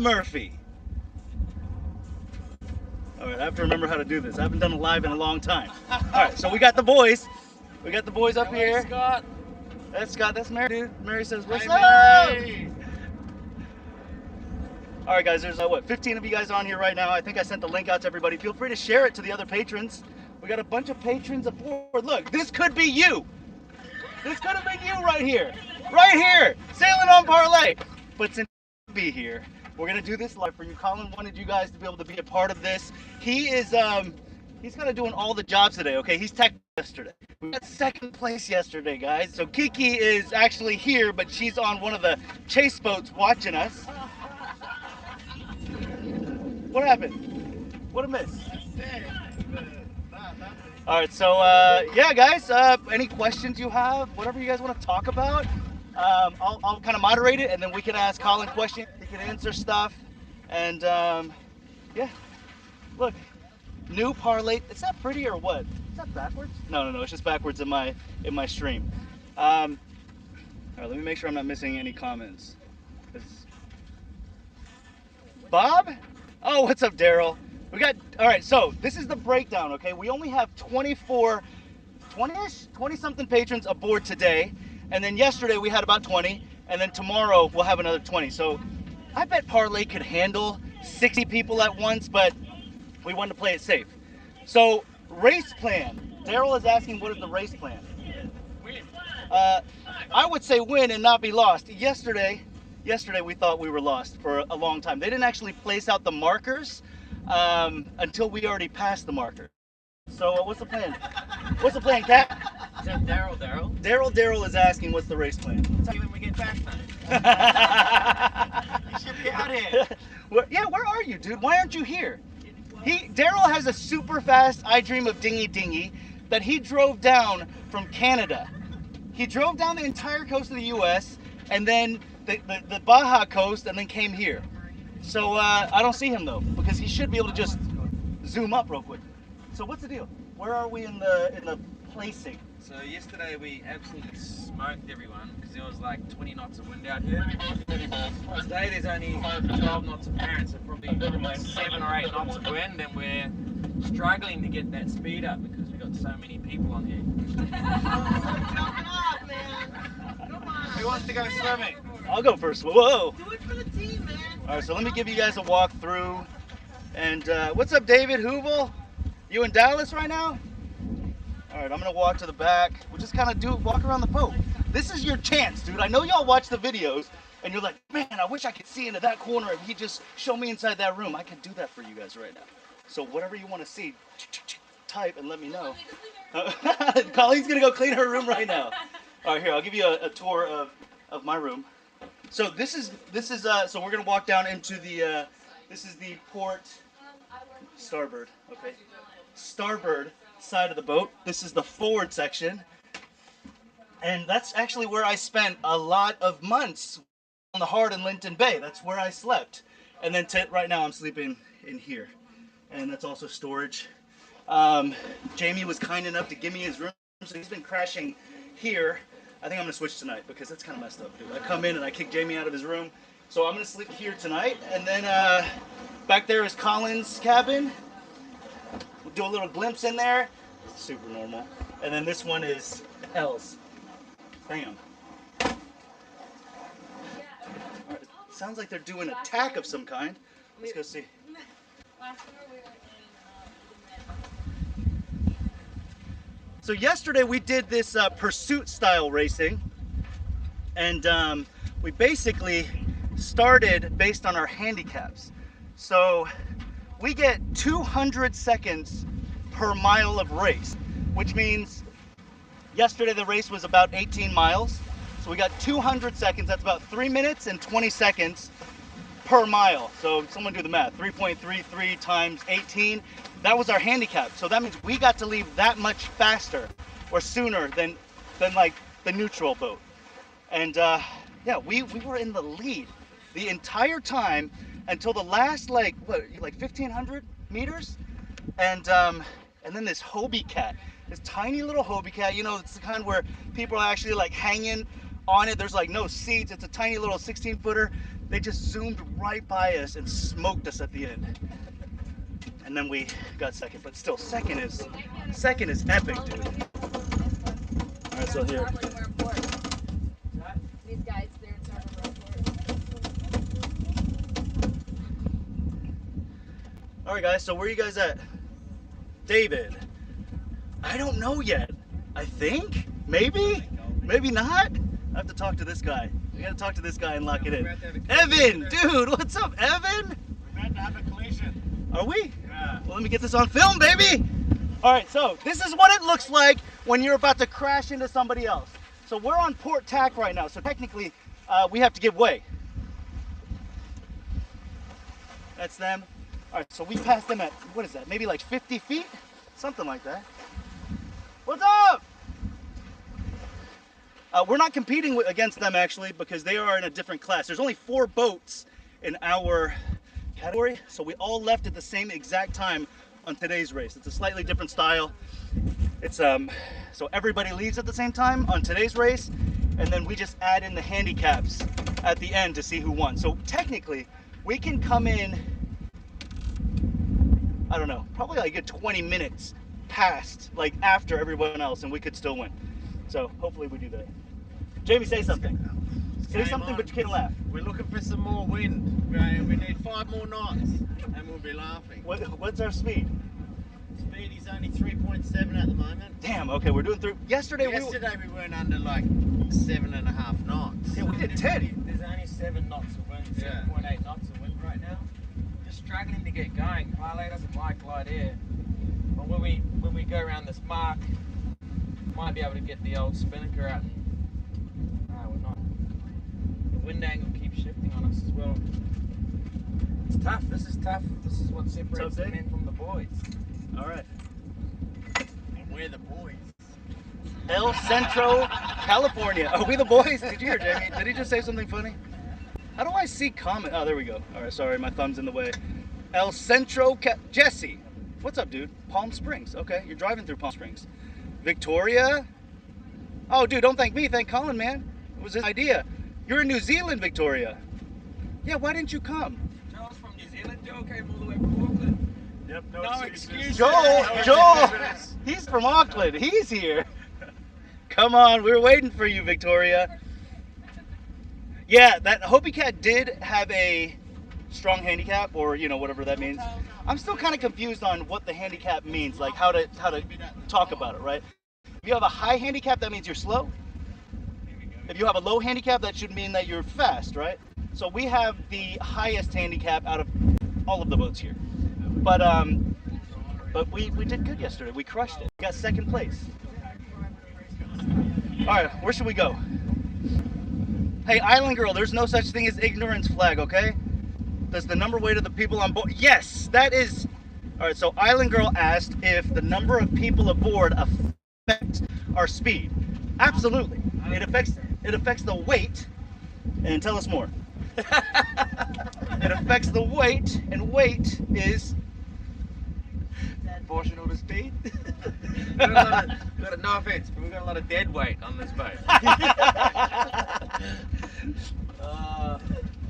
Murphy. All right, I have to remember how to do this. I haven't done a live in a long time. All right, so we got the boys. We got the boys up here. Scott. That's Scott. That's Mary, dude. Mary says, "What's Hey, up?" Mary. All right, guys. There's what, 15 of you guys on here right now. I think I sent the link out to everybody. Feel free to share it to the other patrons. We got a bunch of patrons aboard. Look, this could be you. This could have been you right here, sailing on Parlay. But since you be here, we're gonna do this live for you. Colin wanted you guys to be able to be a part of this. He is he's kind of doing all the jobs today. Okay, he's tech yesterday. We got second place yesterday, guys. So Kiki is actually here, but she's on one of the chase boats watching us. What happened? What a miss. All right, so yeah, guys, any questions you have, whatever you guys want to talk about, I'll kind of moderate it, and then we can ask Colin questions. He can answer stuff, and yeah, look, new parlay. Is that pretty or what? Is that backwards? No, it's just backwards in my stream. All right, let me make sure I'm not missing any comments. Bob? Oh, what's up, Daryl? We got, all right, so this is the breakdown, okay? We only have 20-ish, 20-something patrons aboard today. And then yesterday we had about 20. And then tomorrow we'll have another 20. So I bet Parlay could handle 60 people at once, but we wanted to play it safe. So race plan. Daryl is asking, what is the race plan? Win. I would say win and not be lost. Yesterday we thought we were lost for a long time. They didn't actually place out the markers until we already passed the marker. So what's the plan? What's the plan, Kat? Is that Daryl? Daryl is asking what's the race plan. Tell you when we get back, man. You should be out here. Where are you, dude? Why aren't you here? Daryl has a super fast I Dream of Dingy Dingy that he drove down from Canada. He drove down the entire coast of the U.S. and then the Baja coast and then came here. So I don't see him though, because he should be able to just zoom up real quick. So what's the deal? Where are we in the placing? So yesterday we absolutely smoked everyone because there was like 20 knots of wind out here. Today there's only 12 knots apparent, so probably 7 or 8 knots of wind, and we're struggling to get that speed up because we've got so many people on here. Who wants to go swimming? I'll go first. Whoa! Do it for the team, man. All right, so let me give you guys a walk through. And what's up, David Hoovel? You in Dallas right now? All right, I'm gonna walk to the back. We'll just kind of walk around the boat. This is your chance, dude. I know y'all watch the videos and you're like, man, I wish I could see into that corner and he just show me inside that room. I could do that for you guys right now. So whatever you want to see, type and let me know. Colleen's gonna go clean her room right now. All right, here, I'll give you a tour of my room. So this is so we're gonna walk down into the this is the port starboard, okay, starboard side of the boat. This is the forward section, and that's actually where I spent a lot of months on the Hard in Linton Bay. That's where I slept, and then right now I'm sleeping in here, and that's also storage. Jamie was kind enough to give me his room, so he's been crashing here. I think I'm gonna switch tonight because that's kind of messed up, dude. I come in and I kick Jamie out of his room, so I'm gonna sleep here tonight. And then back there is Colin's cabin. We'll do a little glimpse in there. It's super normal. And then this one is L's. Bam. All right, sounds like they're doing an attack of some kind. Let's go see. So yesterday we did this pursuit style racing, and we basically started based on our handicaps. So we get 200 seconds per mile of race, which means yesterday the race was about 18 miles. So we got 200 seconds, that's about 3 minutes and 20 seconds per mile. So someone do the math, 3.33 times 18. That was our handicap. So that means we got to leave that much faster or sooner than like the neutral boat. And yeah, we were in the lead the entire time until the last like 1,500 meters. And then this Hobie cat, this tiny little Hobie cat, you know, it's the kind where people are actually like hanging on it. There's like no seats. It's a tiny little 16-footer. They just zoomed right by us and smoked us at the end. And then we got second, but still, second is epic, dude. All right, so here. These guys, they're in All right, guys. So where are you guys at? David. I don't know yet. I think, maybe not. I have to talk to this guy. We gotta talk to this guy and lock it in. Evan, dude, what's up, Evan? We're about to have a collision. Are we? Yeah. Well, let me get this on film, baby. All right, so this is what it looks like when you're about to crash into somebody else. So we're on port tack right now, so technically we have to give way. That's them. All right, so we passed them at, what is that, maybe like 50 feet? Something like that. What's up? We're not competing against them actually because they are in a different class. There's only 4 boats in our category, so we all left at the same exact time on today's race. It's a slightly different style. It's so everybody leaves at the same time on today's race, and then we just add in the handicaps at the end to see who won. So technically, we can come in, I don't know, probably like a good 20 minutes past, like after everyone else, and we could still win. So hopefully we do that. Jamie, say something. Say something, but you can't laugh. We're looking for some more wind. We need 5 more knots, and we'll be laughing. What's our speed? Speed is only 3.7 at the moment. Damn. Okay, we're doing 3. Yesterday we weren't under like 7.5 knots. Yeah, we did 10. There's only 7 knots of wind, 7.8 knots of wind right now. Just struggling to get going. Parlay doesn't like light air. But when we go around this mark, might be able to get the old spinnaker out. No, we're not. The wind angle keeps shifting on us as well. It's tough. This is tough. This is what separates the men from the boys. All right. And we're the boys. El Centro, California. Are we the boys? Did you hear Jamie? Did he just say something funny? How do I see comment? Oh, there we go. All right, sorry, my thumb's in the way. El Centro, Jesse. What's up, dude? Palm Springs. Okay, you're driving through Palm Springs. Victoria. Oh, dude, don't thank me. Thank Colin, man. It was his idea. You're in New Zealand, Victoria. Yeah, why didn't you come? Joel's from New Zealand. Joel came all the way from Auckland. Yep, No excuses. Joel, he's from Auckland. He's here. Come on, we were waiting for you, Victoria. Yeah, that Hopi Cat did have a strong handicap, or whatever that means. I'm still kind of confused on what the handicap means, like how to talk about it, right? If you have a high handicap, that means you're slow. If you have a low handicap, that should mean that you're fast, right? So we have the highest handicap out of all of the boats here. But we did good yesterday. We crushed it. We got second place. All right, where should we go? Hey, Island Girl, there's no such thing as ignorance flag, okay? Does the number weight of the people on board? Yes, that is. All right, so Island Girl asked if the number of people aboard affects our speed. Absolutely. It affects the weight. And tell us more. It affects the weight, and weight is Proportional to speed. No offense, but we've got a lot of dead weight on this boat.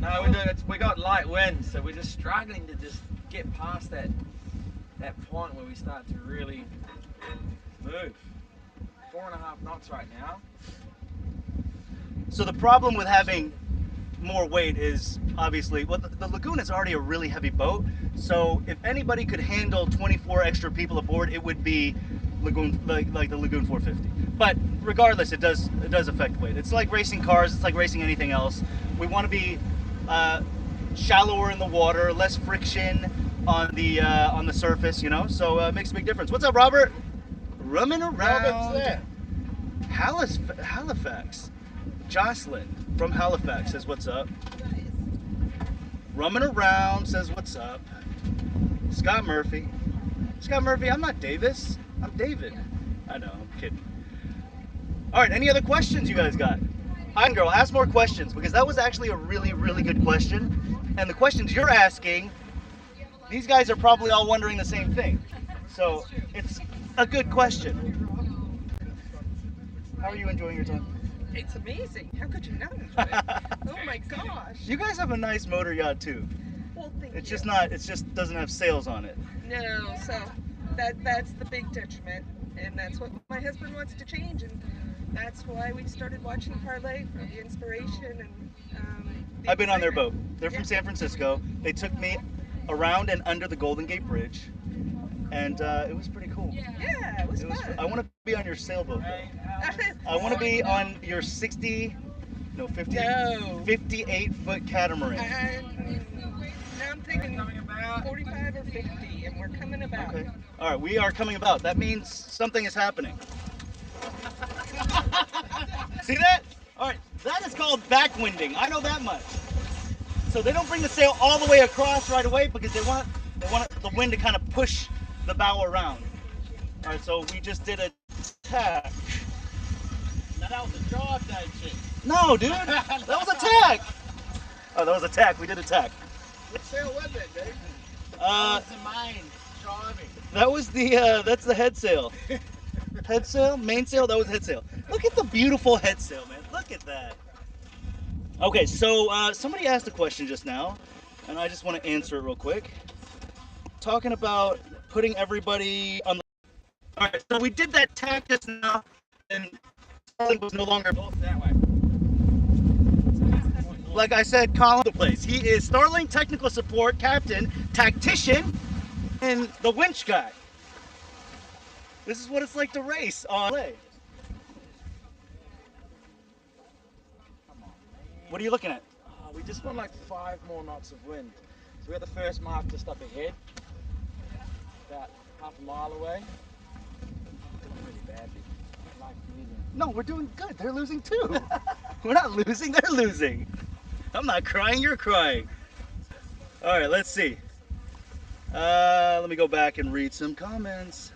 No, we got light wind, so we're just struggling to just get past that point where we start to really move. 4.5 knots right now. So the problem with having more weight is obviously, well, the Lagoon is already a really heavy boat. So if anybody could handle 24 extra people aboard, it would be Lagoon, like the Lagoon 450. But regardless, it does affect weight. It's like racing cars. It's like racing anything else. We want to be shallower in the water, less friction on the surface, So it makes a big difference. What's up, Robert? Roaming around Halifax. Jocelyn from Halifax says what's up. Rumming around says what's up. Scott Murphy, I'm not Davis. I'm David. I know, I'm kidding. All right, any other questions you guys got? Iron Girl, ask more questions, because that was actually a really, really good question. And the questions you're asking, these guys are probably all wondering the same thing. So it's a good question. How are you enjoying your time? It's amazing. How could you not enjoy it? Oh my gosh. You guys have a nice motor yacht too. Well, thank It's you. just not. It's just doesn't have sails on it. No, so that's the big detriment, and that's what my husband wants to change, and that's why we started watching Parlay for the inspiration and the I've been on their excitement. boat. They're from Yeah. San Francisco. They took me around and under the Golden Gate Bridge, and it was pretty cool. Yeah, it was It was. fun. I want to be on your sailboat though. I want to be on your 50, No. 58-foot catamaran. Now I'm thinking 45 or 50, and we're coming about. Okay. All right, we are coming about. That means something is happening. See that? All right, that is called backwinding. I know that much. So they don't bring the sail all the way across right away because they want the wind to kind of push the bow around. All right, so we just did a tack. Now that was a drive, that shit. No, dude, that was a tack. Oh, that was a tack. We did a tack. What sail was it, dude? Uh, That was the main driving. that was the that's the head sail. Head sail, main sail. That was head sail. Look at the beautiful head sail, man. Look at that. Okay, so somebody asked a question just now, and I just want to answer it real quick. Talking about putting everybody on the. All right, so we did that tack just now, and Starling was no longer. That way. Like I said, Colin the place. He is Starling Technical Support Captain, Tactician, and the winch guy. This is what it's like to race on play. What are you looking at? We just want like 5 more knots of wind. So we got the first mark just up ahead, about half a mile away. Doing really badly. Like losing. No, we're doing good. They're losing too. We're not losing, they're losing. I'm not crying, you're crying. All right, let's see. Let me go back and read some comments.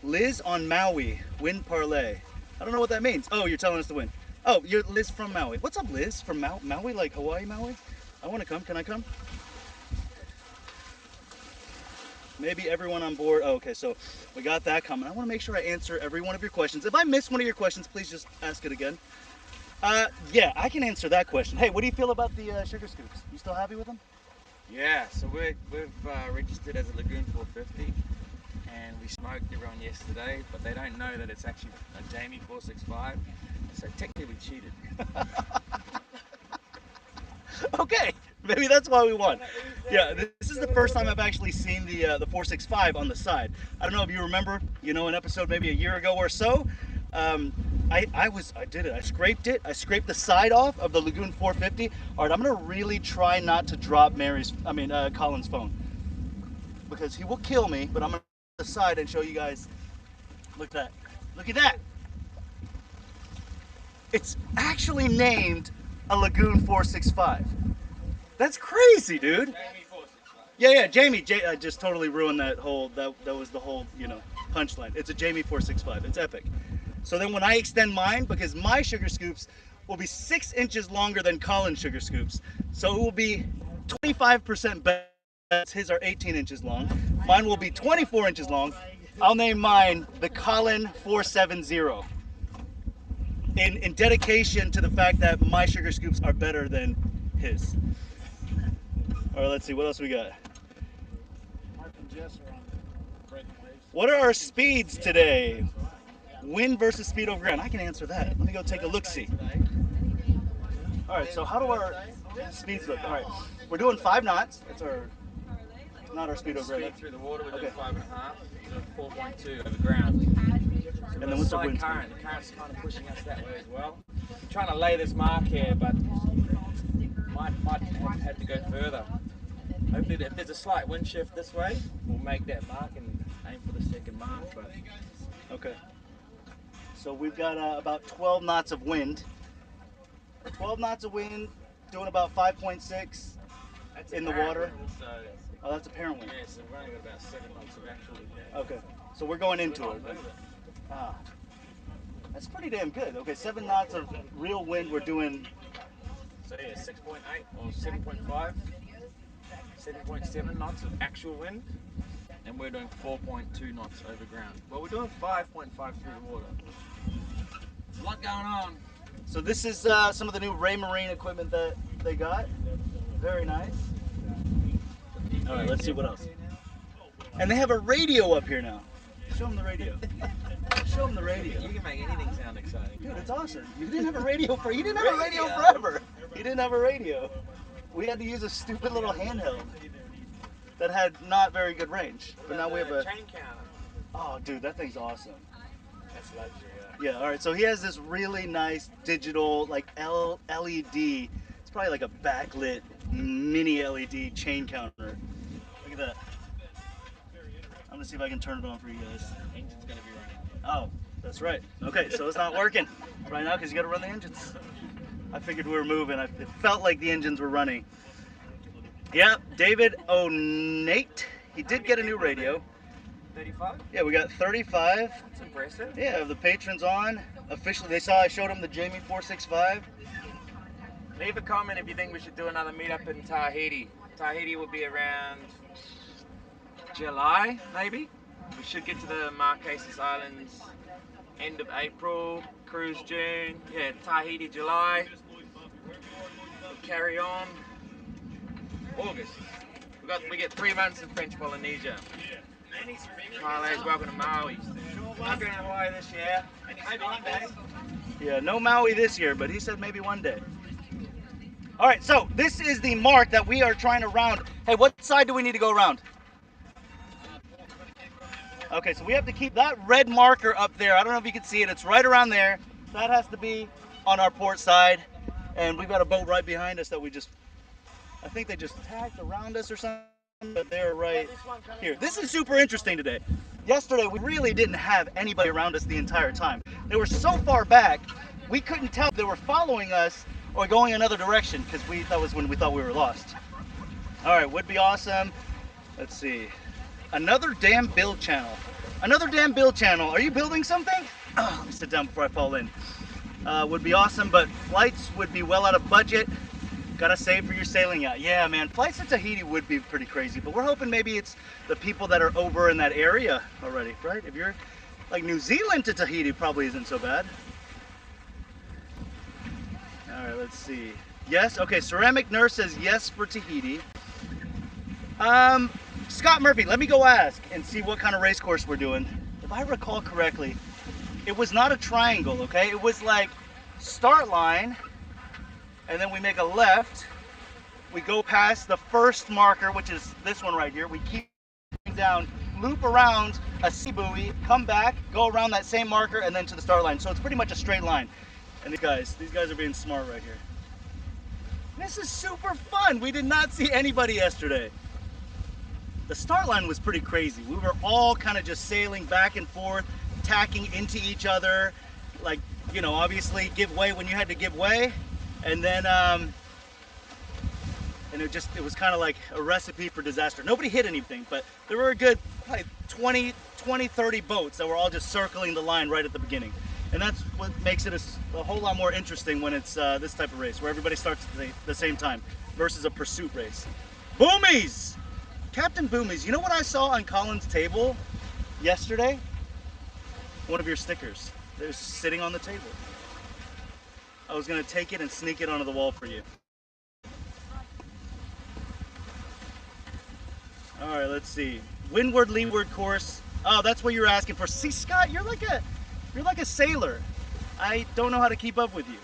Liz on Maui, wind parlay. I don't know what that means. Oh, you're telling us to win. Oh, you're Liz from Maui. What's up, Liz? From Maui, like Hawaii, Maui? I want to come. Can I come? Maybe everyone on board. Oh, okay, so we got that coming. I want to make sure I answer every one of your questions. If I miss one of your questions, please just ask it again. Yeah, I can answer that question. Hey, what do you feel about the sugar scoops? You still happy with them? Yeah, so we've registered as a Lagoon 450, and we smoked everyone yesterday, but they don't know that it's actually a Jamie 465, so technically we cheated. Okay, maybe that's why we won. Yeah, this is the first time I've actually seen the 465 on the side. I don't know if you remember, an episode maybe a year ago or so. I did it. I scraped it. I scraped the side off of the Lagoon 450. All right, I'm gonna really try not to drop Colin's phone because he will kill me. But I'm gonna the side and show you guys. Look at that. Look at that. It's actually named a Lagoon 465. That's crazy, dude. Jamie 465. Yeah, Jamie. I just totally ruined that whole. That was the whole, punchline. It's a Jamie 465. It's epic. So then when I extend mine, because my sugar scoops will be 6 inches longer than Colin's sugar scoops, so it will be 25% better. His are 18 inches long. Mine will be 24 inches long. I'll name mine the Colin 470. In dedication to the fact that my sugar scoops are better than his. All right, let's see what else we got. Mark and Jess are on breaking waves. What are our speeds today? Wind versus speed over ground. I can answer that. Let me go take a look-see. All right, so how do our speeds look? All right, we're doing 5 knots. That's not our speed over ground. Speed through the water, we're doing Okay. 5.5, we're doing 4.2 over ground. And then what's our Slight wind speed? current? The current's kind of pushing us that way as well. I'm trying to lay this mark here, but might have to go further. Hopefully, if there's a slight wind shift this way, we'll make that mark and aim for the second mark. But Okay. So we've got about 12 knots of wind. 12 knots of wind, doing about 5.6 that's in the apparent water. wind, so Oh, that's apparent wind. yeah, so we've only got about 7 knots of actual wind. Okay, so we're going into We're it. not moving. Ah, that's pretty damn good. Okay, 7 knots of real wind. We're doing. So yeah, 6.8 or 7.5, 7.7 knots of actual wind, and we're doing 4.2 knots over ground. Well, we're doing 5.5 through the water. There's a lot going on. So this is some of the new Ray Marine equipment that they got. Very nice. All right, let's see what else. And they have a radio up here now. Show them the radio. Show them the radio. You can make anything sound exciting. Dude, it's awesome. You didn't have a radio for. You didn't have a radio forever. You didn't have a radio. We had to use a stupid little handheld that had not very good range. But now we have a. chain counter. Oh, dude, that thing's awesome. That's luxury. Yeah. All right. So he has this really nice digital like LED. It's probably like a backlit mini LED chain counter. Look at that. I'm gonna see if I can turn it on for you guys. Engine's gonna be running. Oh, that's right. Okay, so it's not working right now because you got to run the engines. I figured we were moving. It felt like the engines were running. Yep, David O'Nate. He did get a new radio. 35? Yeah, we got 35. That's impressive. Yeah, the patrons on. Officially, they saw I showed them the Jamie 465. Leave a comment if you think we should do another meetup in Tahiti. Tahiti will be around July, maybe. We should get to the Marquesas Islands end of April, cruise June. Yeah, Tahiti July. We'll carry on. August. We get 3 months in French Polynesia. Parlay's welcome to Maui. Not going to Hawaii this year. Maybe one day. Yeah, no Maui this year, but he said maybe one day. All right, so this is the mark that we are trying to round. Hey, what side do we need to go around? Okay, so we have to keep that red marker up there. I don't know if you can see it. It's right around there. That has to be on our port side. And we've got a boat right behind us that we just, I think they just tacked around us or something, but they're right here. This is super interesting today. Yesterday, we really didn't have anybody around us the entire time. They were so far back, we couldn't tell if they were following us or going another direction because that was when we thought we were lost. All right, would be awesome. Let's see. Another damn build channel. Another damn build channel. Are you building something? Oh, let me sit down before I fall in. Would be awesome, but flights would be well out of budget. Gotta save for your sailing yacht. Yeah, man, flights to Tahiti would be pretty crazy, but we're hoping maybe it's the people that are over in that area already, right? If you're like New Zealand to Tahiti, probably isn't so bad. All right, let's see. Yes, okay, Ceramic Nurse says yes for Tahiti. Scott Murphy, let me go ask and see what kind of race course we're doing. If I recall correctly, it was not a triangle, okay? It was like start line, and then we make a left. We go past the first marker, which is this one right here. We keep down, loop around a sea buoy, come back, go around that same marker, and then to the start line. So it's pretty much a straight line. And these guys are being smart right here. This is super fun. We did not see anybody yesterday. The start line was pretty crazy. We were all kind of just sailing back and forth, tacking into each other, like, you know, obviously give way when you had to give way, and then and it was kind of like a recipe for disaster. Nobody hit anything, but there were a good probably 30 boats that were all just circling the line right at the beginning, and that's what makes it a whole lot more interesting when it's this type of race where everybody starts at the same time versus a pursuit race. Boomies! Captain Boomies, you know what I saw on Colin's table yesterday? One of your stickers. It was sitting on the table. I was gonna take it and sneak it onto the wall for you. All right, let's see. Windward, leeward course. Oh, that's what you're asking for. See, Scott, you're like a sailor. I don't know how to keep up with you.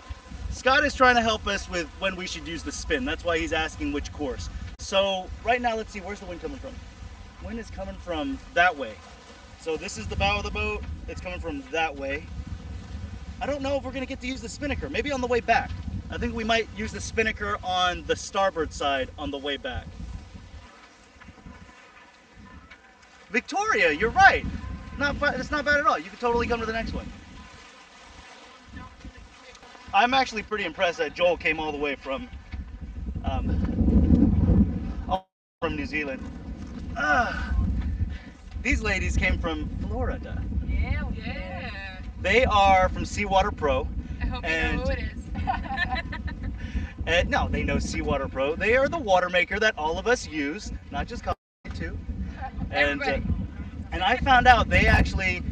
Scott is trying to help us with when we should use the spin. That's why he's asking which course. So right now, let's see, where's the wind coming from? Wind is coming from that way. So this is the bow of the boat. It's coming from that way. I don't know if we're gonna get to use the spinnaker. Maybe on the way back. I think we might use the spinnaker on the starboard side on the way back. Victoria, you're right. It's not bad at all. You could totally come to the next one. I'm actually pretty impressed that Joel came all the way from New Zealand. These ladies came from Florida. Yeah. They are from Seawater Pro. I hope you know who it is. And no, they know Seawater Pro. They are the water maker that all of us use, not just Colin too. And I found out they actually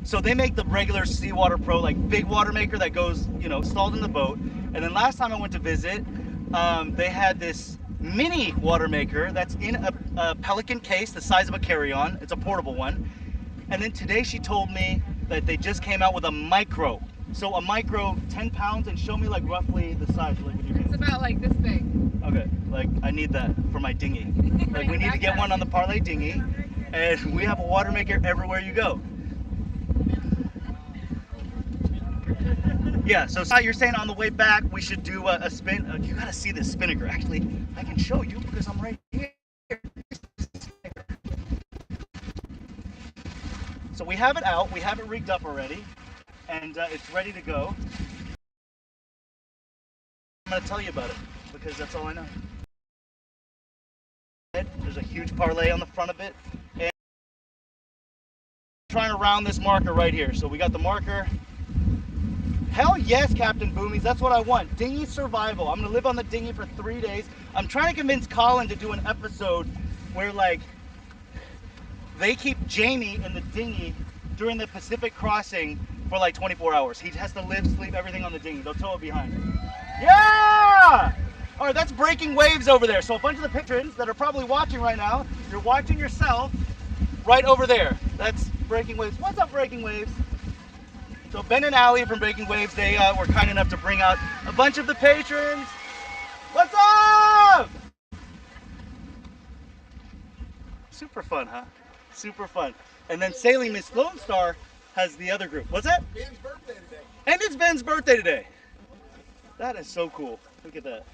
So they make the regular Seawater Pro, like big water maker that goes, you know, installed in the boat. And then last time I went to visit, they had this mini water maker that's in a Pelican case the size of a carry-on. It's a portable one. And then today she told me that they just came out with a micro. So a micro, 10 pounds, and show me like roughly the size. Like with your hands. It's about like this big. Okay, like I need that for my dinghy. Like we need to get one on the Parlay dinghy, and we have a water maker everywhere you go. Yeah, so you're saying on the way back we should do a spin. You gotta see this spinnaker. Actually, I can show you because I'm right here. So we have it out. We have it rigged up already, and it's ready to go. I'm gonna tell you about it because that's all I know. There's a huge Parlay on the front of it, and I'm trying to round this marker right here. So we got the marker. Hell yes, Captain Boomies, that's what I want. Dinghy survival. I'm gonna live on the dinghy for 3 days. I'm trying to convince Colin to do an episode where like they keep Jamie in the dinghy during the Pacific crossing for like 24 hours. He has to live, sleep, everything on the dinghy. They'll tow it behind him. Yeah! All right, that's Breaking Waves over there. So a bunch of the patrons that are probably watching right now, you're watching yourself right over there. That's Breaking Waves. What's up, Breaking Waves? So Ben and Allie from Breaking Waves, they were kind enough to bring out a bunch of the patrons. What's up? Super fun, huh? Super fun. And then Sailing Miss Lone Star has the other group. What's that? Ben's birthday today. And it's Ben's birthday today. That is so cool. Look at that.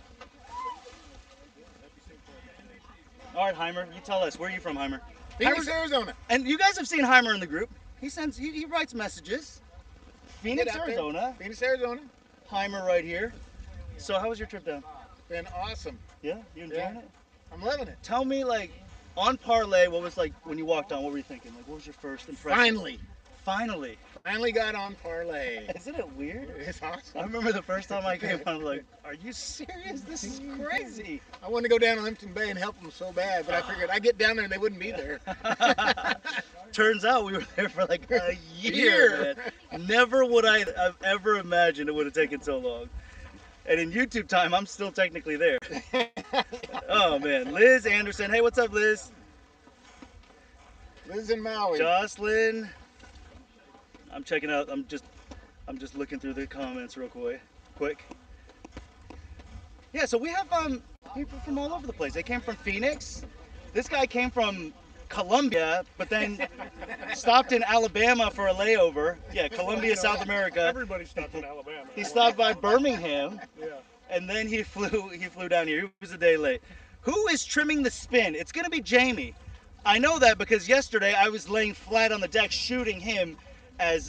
All right, Heimer, you tell us. Where are you from, Heimer? Phoenix, Arizona. And you guys have seen Heimer in the group. He writes messages. Phoenix, Get out Arizona. there. Phoenix, Arizona. Heimer right here. So how was your trip down? Been awesome. Yeah, you enjoying it? I'm loving it. Tell me, like, on Parlay, what was like when you walked on? What were you thinking? Like, what was your first impression? Finally got on Parlay. Isn't it weird? It's awesome. I remember the first time I came on, I was like, are you serious? This is crazy. I wanted to go down to Limpton Bay and help them so bad, but I figured I'd get down there and they wouldn't be there. Turns out we were there for like a year. Man. Never would I have ever imagined it would have taken so long. And in YouTube time, I'm still technically there. Oh man, Liz Anderson. Hey, what's up, Liz? Liz in Maui. Jocelyn. I'm checking out. I'm just looking through the comments real quick. Yeah, so we have people from all over the place. They came from Phoenix. This guy came from Colombia, but then stopped in Alabama for a layover. Yeah, Colombia, South America. Everybody stopped in Alabama. He stopped by Birmingham, Yeah. and then he flew down here. He was a day late. Who is trimming the spin? It's gonna be Jamie. I know that because yesterday I was laying flat on the deck shooting him as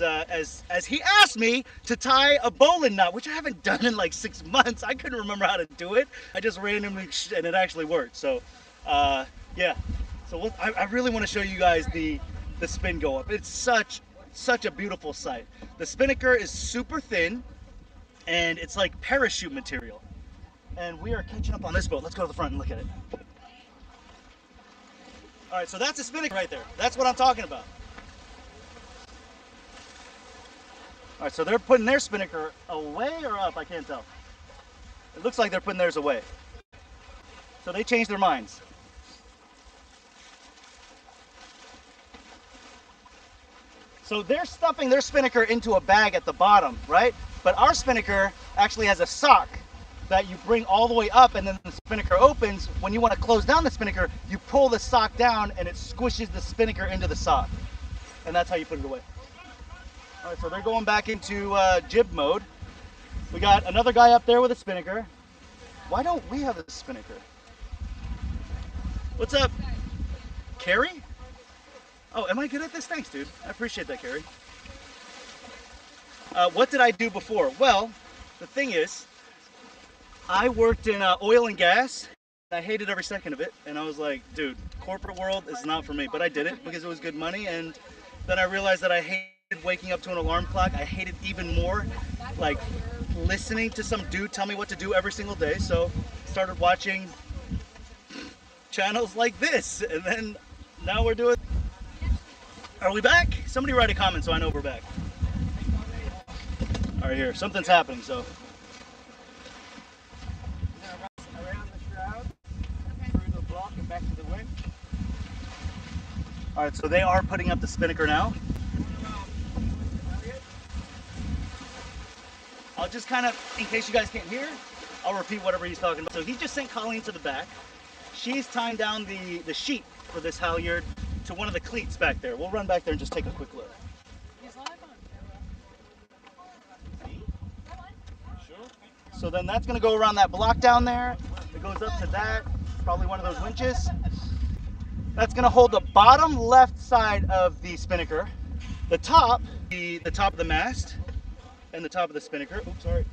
he asked me to tie a bowline knot, which I haven't done in like 6 months. I couldn't remember how to do it. I just randomly and it actually worked. So yeah. So I really want to show you guys the spin go up. It's such a beautiful sight. The spinnaker is super thin, and it's like parachute material. And we are catching up on this boat. Let's go to the front and look at it. All right, so that's a spinnaker right there. That's what I'm talking about. All right, so they're putting their spinnaker away or up? I can't tell. It looks like they're putting theirs away. So they changed their minds. So they're stuffing their spinnaker into a bag at the bottom, right? But our spinnaker actually has a sock that you bring all the way up, and then the spinnaker opens. When you want to close down the spinnaker, you pull the sock down and it squishes the spinnaker into the sock. And that's how you put it away. All right, so they're going back into jib mode. We got another guy up there with a spinnaker. Why don't we have a spinnaker? What's up, Carrie? Oh, am I good at this? Thanks, dude. I appreciate that, Carrie. What did I do before? Well, the thing is, I worked in oil and gas. I hated every second of it, and I was like, dude, corporate world is not for me. But I did it because it was good money, and then I realized that I hated waking up to an alarm clock. I hated even more, like, listening to some dude tell me what to do every single day. So started watching channels like this, and then now we're doing. Are we back? Somebody write a comment so I know we're back. All right, here. Something's happening, so. Around the shroud, through the block and back to the wind. All right, so they are putting up the spinnaker now. I'll just kind of, in case you guys can't hear, I'll repeat whatever he's talking about. So he just sent Colleen to the back. She's tying down the sheet for this halyard to one of the cleats back there. We'll run back there and just take a quick look. So then that's going to go around that block down there. It goes up to that, probably one of those winches. That's going to hold the bottom left side of the spinnaker, the top of the mast, and the top of the spinnaker. Oops, sorry.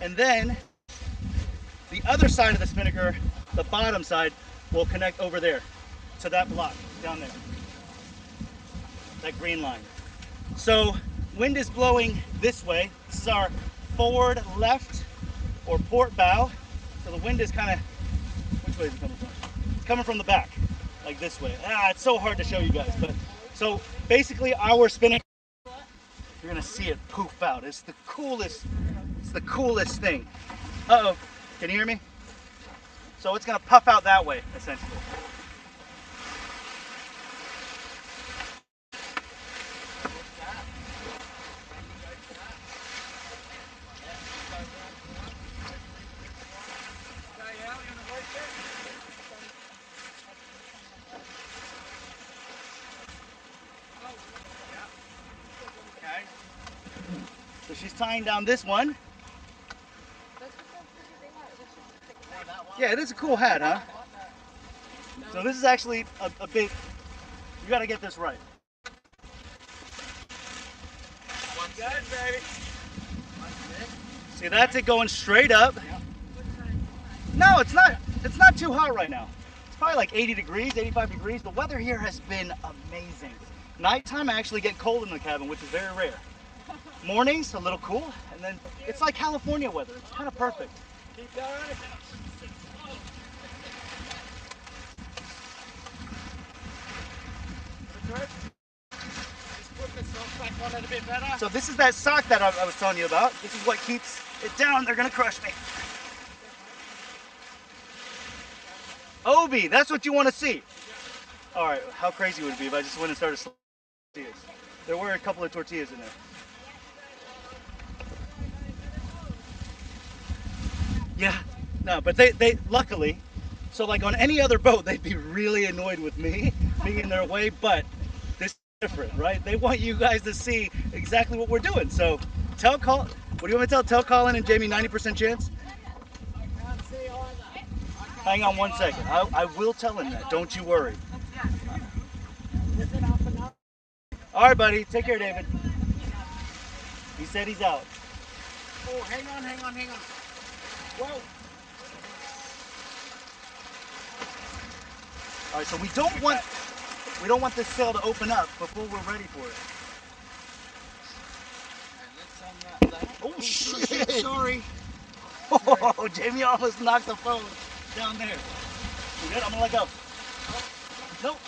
And then the other side of the spinnaker, the bottom side, will connect over there to that block down there, that green line. So wind is blowing this way. This is our forward left or port bow. So the wind is kind of, which way is it coming from? It's coming from the back, like this way. It's so hard to show you guys, but so basically our spinnaker, you're gonna see it poof out. It's the coolest thing. Uh-oh, can you hear me? So it's gonna puff out that way, essentially. So she's tying down this one. Yeah, it is a cool hat, huh? So this is actually a bit, you gotta get this right. One good, baby. See, that's it going straight up. No, it's not too hot right now. It's probably like 80 degrees, 85 degrees. The weather here has been amazing. Nighttime I actually get cold in the cabin, which is very rare. Mornings, a little cool, and then it's like California weather. It's kind of perfect. Keep going. Just put the sock back on it a bit better. So this is that sock that I was telling you about. This is what keeps it down. They're gonna crush me. Obi, that's what you want to see. All right, how crazy would it be if I just went and started tortillas? There were a couple of tortillas in there. Yeah, no, but they luckily, so like on any other boat, they'd be really annoyed with me being in their way, but this is different, right? They want you guys to see exactly what we're doing. So what do you want me to tell? Tell Colin and Jamie 90% chance? Hang on one second. I will tell him that. Don't you worry. All right, buddy. Take care, David. He said he's out. Oh, hang on. Whoa. All right, so we don't want this sail to open up before we're ready for it. Oh shit! Sorry. Oh, Jamie almost knocked the phone down there. You good? I'm gonna let go. Nope.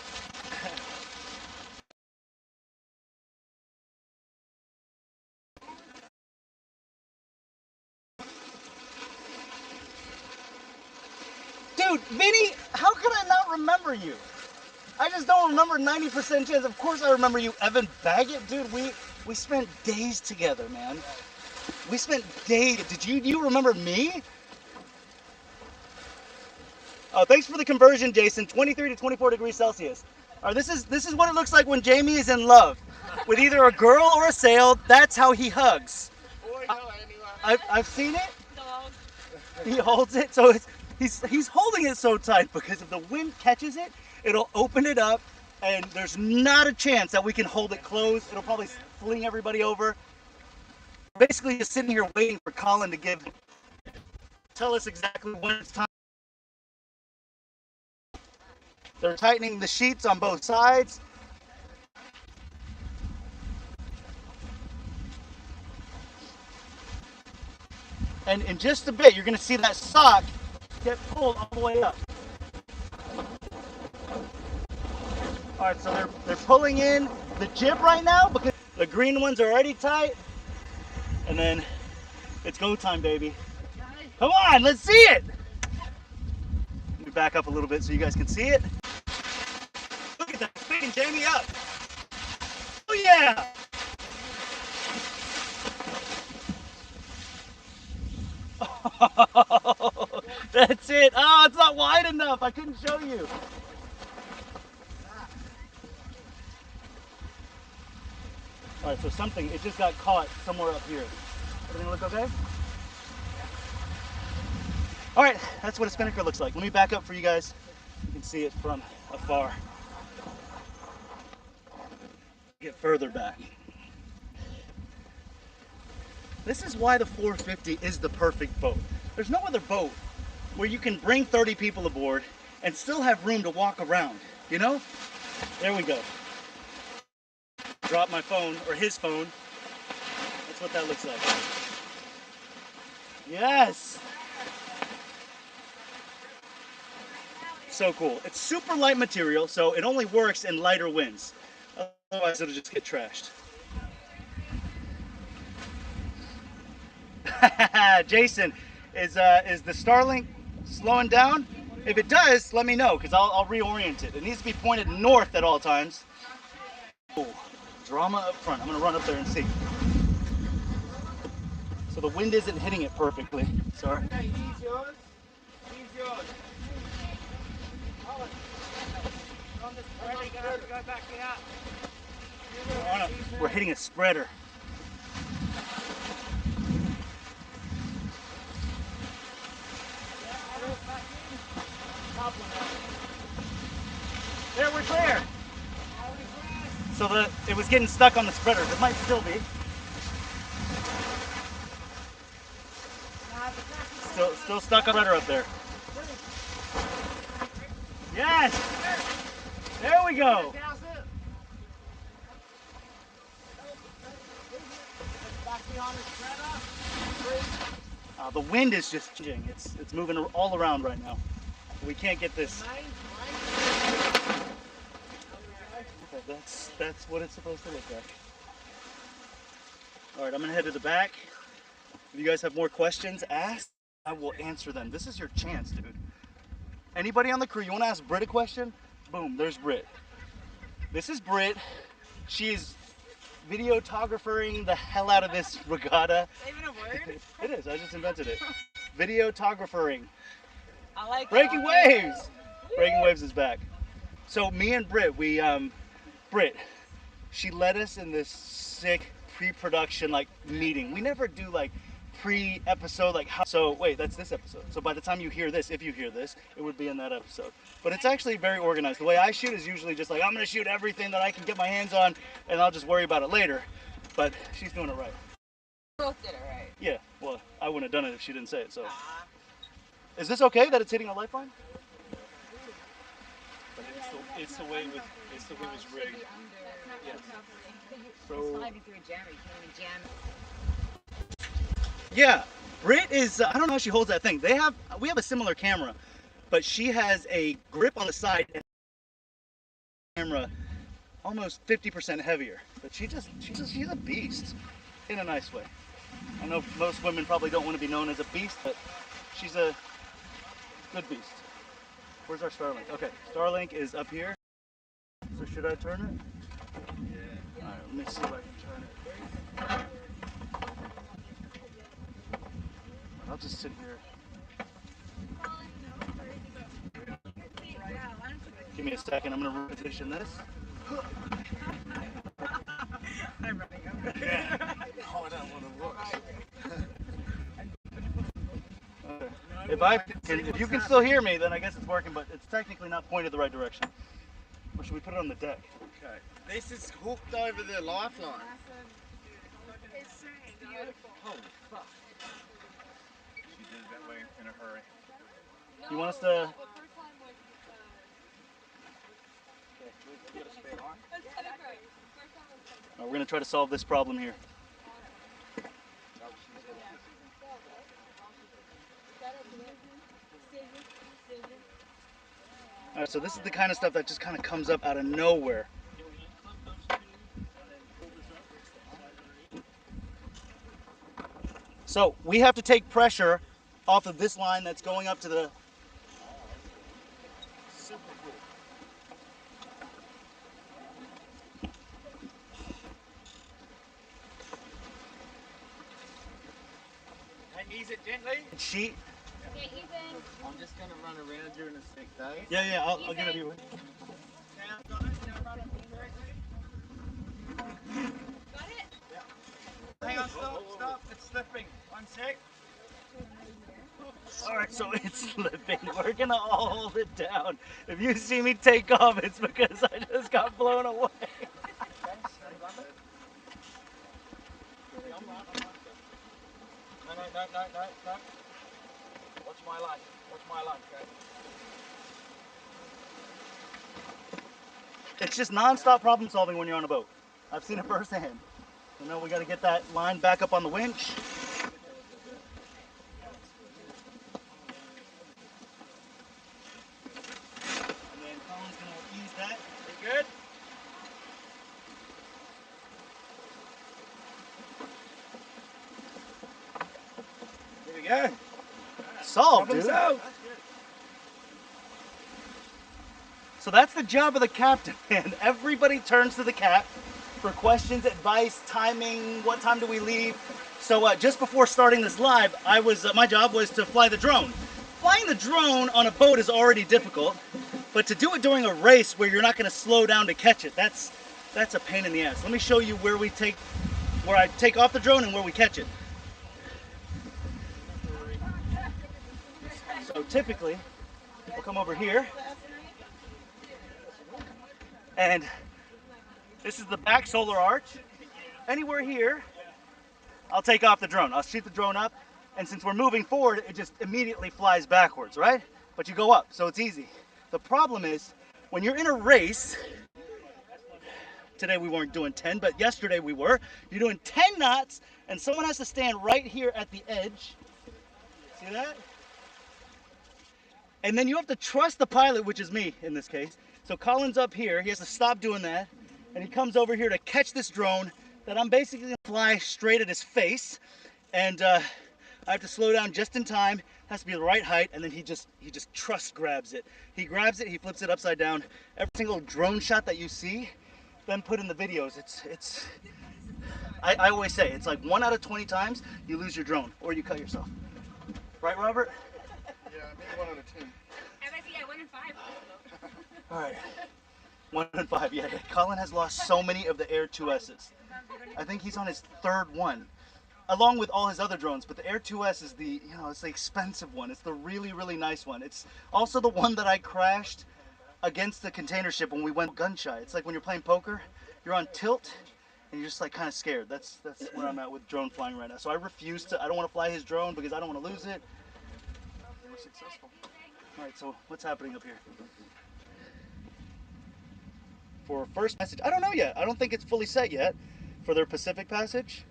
Dude, Vinny, how could I not remember you? I just don't remember 90% chance. Of course I remember you, Evan Baggett. Dude, we spent days together, man. We spent days. Did you remember me? Oh, thanks for the conversion, Jason. 23 to 24 degrees Celsius. All right, this is what it looks like when Jamie is in love with either a girl or a sail. That's how he hugs. I've seen it. He holds it, so he's holding it so tight because if the wind catches it, it'll open it up, and there's not a chance that we can hold it closed. It'll probably fling everybody over. Basically, just sitting here waiting for Colin to tell us exactly when it's time. They're tightening the sheets on both sides. And in just a bit, you're going to see that sock get pulled all the way up. All right, so they're pulling in the jib right now because the green ones are already tight. And then it's go time, baby. Come on, let's see it. Let me back up a little bit so you guys can see it. Look at that, it's picking Jamie up. Oh yeah. Oh, that's it. Oh, it's not wide enough. I couldn't show you. All right, so something, it just got caught somewhere up here. Everything look okay? All right, that's what a spinnaker looks like. Let me back up for you guys. You can see it from afar. Get further back. This is why the 450 is the perfect boat. There's no other boat where you can bring 30 people aboard and still have room to walk around, you know? There we go. Drop my phone, or his phone. That's what that looks like. Yes! So cool. It's super light material, so it only works in lighter winds. Otherwise, it'll just get trashed. Jason, is the Starlink slowing down? If it does, let me know, because I'll reorient it. It needs to be pointed north at all times. Ooh, drama up front. I'm going to run up there and see. So the wind isn't hitting it perfectly. Sorry. Okay, he's yours. He's yours. On the spreader, you're gonna have to go back out. We're hitting a spreader. There, we're clear. So it was getting stuck on the spreaders. It might still be. Still stuck on the spreader up there. Yes. There we go. The wind is just changing. It's moving all around right now. We can't get this. Okay, that's what it's supposed to look like. All right, I'm gonna head to the back. If you guys have more questions, ask. I will answer them. This is your chance, dude. Anybody on the crew, you want to ask Britt a question? Boom, there's Britt. This is Britt. She is videographering the hell out of this regatta. Is that even a word? It is. I just invented it. Videographering. I like Breaking Waves. Breaking Waves is back. So me and Britt, Britt, she led us in this sick pre-production like meeting. We never do like pre-episode like how. So wait, that's this episode. So by the time you hear this, if you hear this, it would be in that episode. But it's actually very organized. The way I shoot is usually just like I'm gonna shoot everything that I can get my hands on, and I'll just worry about it later. But she's doing it right. Both did it right. Yeah. Well, I wouldn't have done it if she didn't say it. So. Is this okay that it's hitting a lifeline? But it's the way it was rigged. Yes. So, yeah, Britt is. I don't know how she holds that thing. We have a similar camera, but she has a grip on the side and camera almost 50% heavier. But she's a beast in a nice way. I know most women probably don't want to be known as a beast, but she's a good beast. Where's our Starlink? Okay, Starlink is up here. So should I turn it? Yeah. Alright, let me see if I can turn it. I'll just sit here. Give me a second, I'm gonna reposition this. I'm running over. Yeah. Oh, I don't want to watch. Okay. If you can still hear me, then I guess it's working, but it's technically not pointed the right direction. Or should we put it on the deck? Okay. This is hooked over the lifeline. It's beautiful. Holy fuck. She did it that way in a hurry. You want us to? We're gonna try to solve this problem here. All right, so this is the kind of stuff that just kind of comes up out of nowhere. So we have to take pressure off of this line that's going up to the... Super cool. Hey, ease it gently. sheet. Okay, Ethan. I'm just going to run around you in a sec, Dave. Yeah, I'll get it here. Now, guys, now run it correctly. Got it? Hang on, stop. It's slipping. 1 sec. All right, so it's slipping. We're gonna all hold it down. If you see me take off, it's because I just got blown away. No. Watch my line. Okay? It's just non-stop problem solving when you're on a boat. I've seen it firsthand. So now we got to get that line back up on the winch. And then Colin's gonna ease that. You good? There we go. Solved, Problem dude. solved. So that's the job of the captain, man. Everybody turns to the cap for questions, advice, timing, what time do we leave. So just before starting this live, my job was to fly the drone. Flying the drone on a boat is already difficult, but to do it during a race where you're not going to slow down to catch it, that's a pain in the ass. Let me show you where I take off the drone and where we catch it. So typically, we'll come over here, and this is the back solar arch. Anywhere here, I'll take off the drone. I'll shoot the drone up, and since we're moving forward, it just immediately flies backwards, right? But you go up, so it's easy. The problem is, when you're in a race, today we weren't doing 10, but yesterday we were, you're doing 10 knots, and someone has to stand right here at the edge. See that? And then you have to trust the pilot, which is me in this case. So Colin's up here, he has to stop doing that, and he comes over here to catch this drone that I'm basically gonna fly straight at his face. And I have to slow down just in time, has to be the right height, and then he just trust grabs it. He grabs it, he flips it upside down. Every single drone shot that you see, then put in the videos, I always say, it's like 1 out of 20 times you lose your drone, or you cut yourself. Right, Robert? Yeah, maybe 1 out of 10. Yeah, 1 in 5. All right, 1 in 5, yeah. Colin has lost so many of the Air 2S's. I think he's on his 3rd one, along with all his other drones, but the Air 2S is it's the expensive one. It's the really, really nice one. It's also the one that I crashed against the container ship when we went gun shy. It's like when you're playing poker, you're on tilt, and you're just like kind of scared. That's where I'm at with drone flying right now. So I don't want to fly his drone because I don't want to lose it. You were successful. All right, so what's happening up here? For first passage, I don't know yet. I don't think it's fully set yet for their Pacific passage.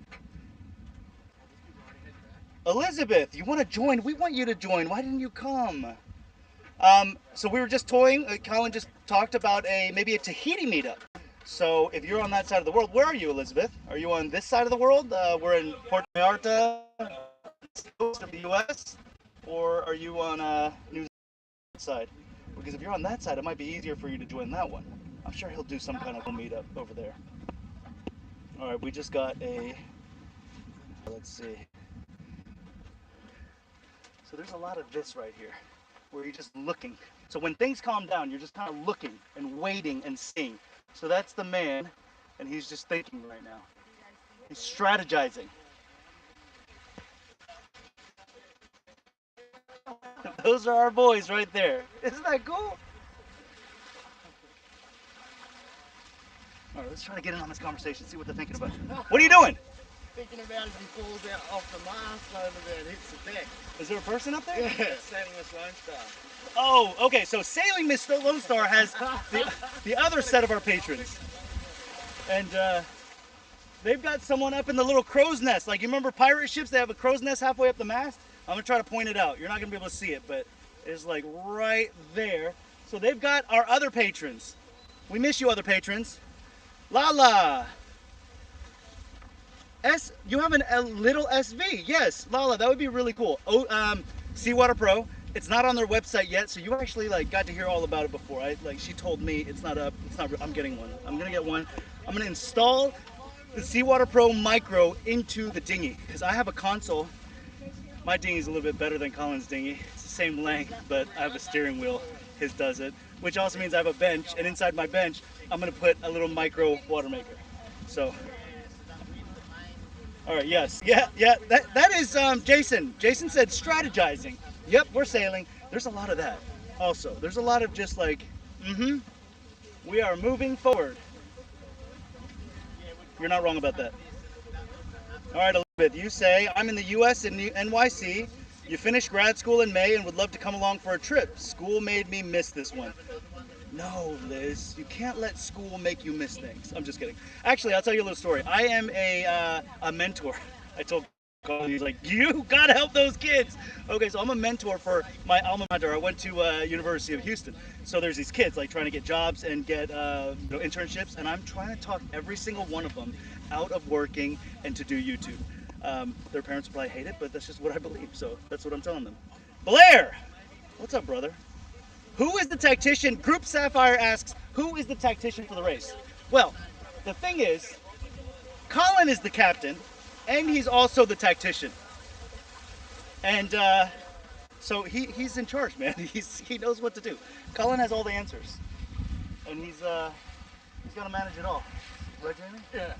Elizabeth, you want to join? We want you to join. Why didn't you come? So we were just toying. Colin just talked about maybe a Tahiti meetup. So if you're on that side of the world, where are you, Elizabeth? Are you on this side of the world? We're in Puerto Vallarta, coast of the U.S., or are you on New Zealand side? Because if you're on that side, it might be easier for you to join that one. I'm sure he'll do some kind of meetup over there. All right, we just got let's see. So there's a lot of this right here, where you're just looking. So when things calm down, you're just kind of looking and waiting and seeing. So that's the man, and he's just thinking right now. He's strategizing. Those are our boys right there. Isn't that cool? All right, let's try to get in on this conversation, see what they're thinking about. What are you doing? Thinking about if he falls out off the mast over there and hits the deck. Is there a person up there? Yeah, Sailing Miss Lone Star. Oh, okay, so Sailing Miss Lone Star has the other set of our patrons. And they've got someone up in the little crow's nest. Like, you remember pirate ships? They have a crow's nest halfway up the mast. I'm going to try to point it out. You're not going to be able to see it, but it's like right there. So they've got our other patrons. We miss you, other patrons. Lala. You have a little SV. Yes, Lala, that would be really cool. Oh, Seawater Pro. It's not on their website yet, so you actually got to hear all about it before. She told me it's not up. It's not. I'm getting one. I'm gonna get one. I'm gonna install the Seawater Pro Micro into the dinghy because I have a console. My dinghy is a little bit better than Colin's dinghy. It's the same length, but I have a steering wheel. His does it, which also means I have a bench, and inside my bench, I'm gonna put a little micro water maker. So, all right, yes, yeah. That is Jason. Jason said strategizing. Yep, we're sailing. There's a lot of that. Also, there's a lot of just we are moving forward. You're not wrong about that. All right, Elizabeth, you say, I'm in the U.S. in NYC. You finished grad school in May and would love to come along for a trip. School made me miss this one. No, Liz, you can't let school make you miss things. I'm just kidding. Actually, I'll tell you a little story. I am a mentor. I told Colin, he's like, you gotta help those kids. Okay, so I'm a mentor for my alma mater. I went to University of Houston. So there's these kids trying to get jobs and get internships, and I'm trying to talk every single one of them out of working and to do YouTube. Their parents will probably hate it, but that's just what I believe, so that's what I'm telling them. Blair! What's up, brother? Who is the tactician? Group Sapphire asks, who is the tactician for the race? Well, the thing is, Colin is the captain, and he's also the tactician. And so he's in charge, man. He knows what to do. Colin has all the answers, and he's got to manage it all. Right, Jamie? Yeah.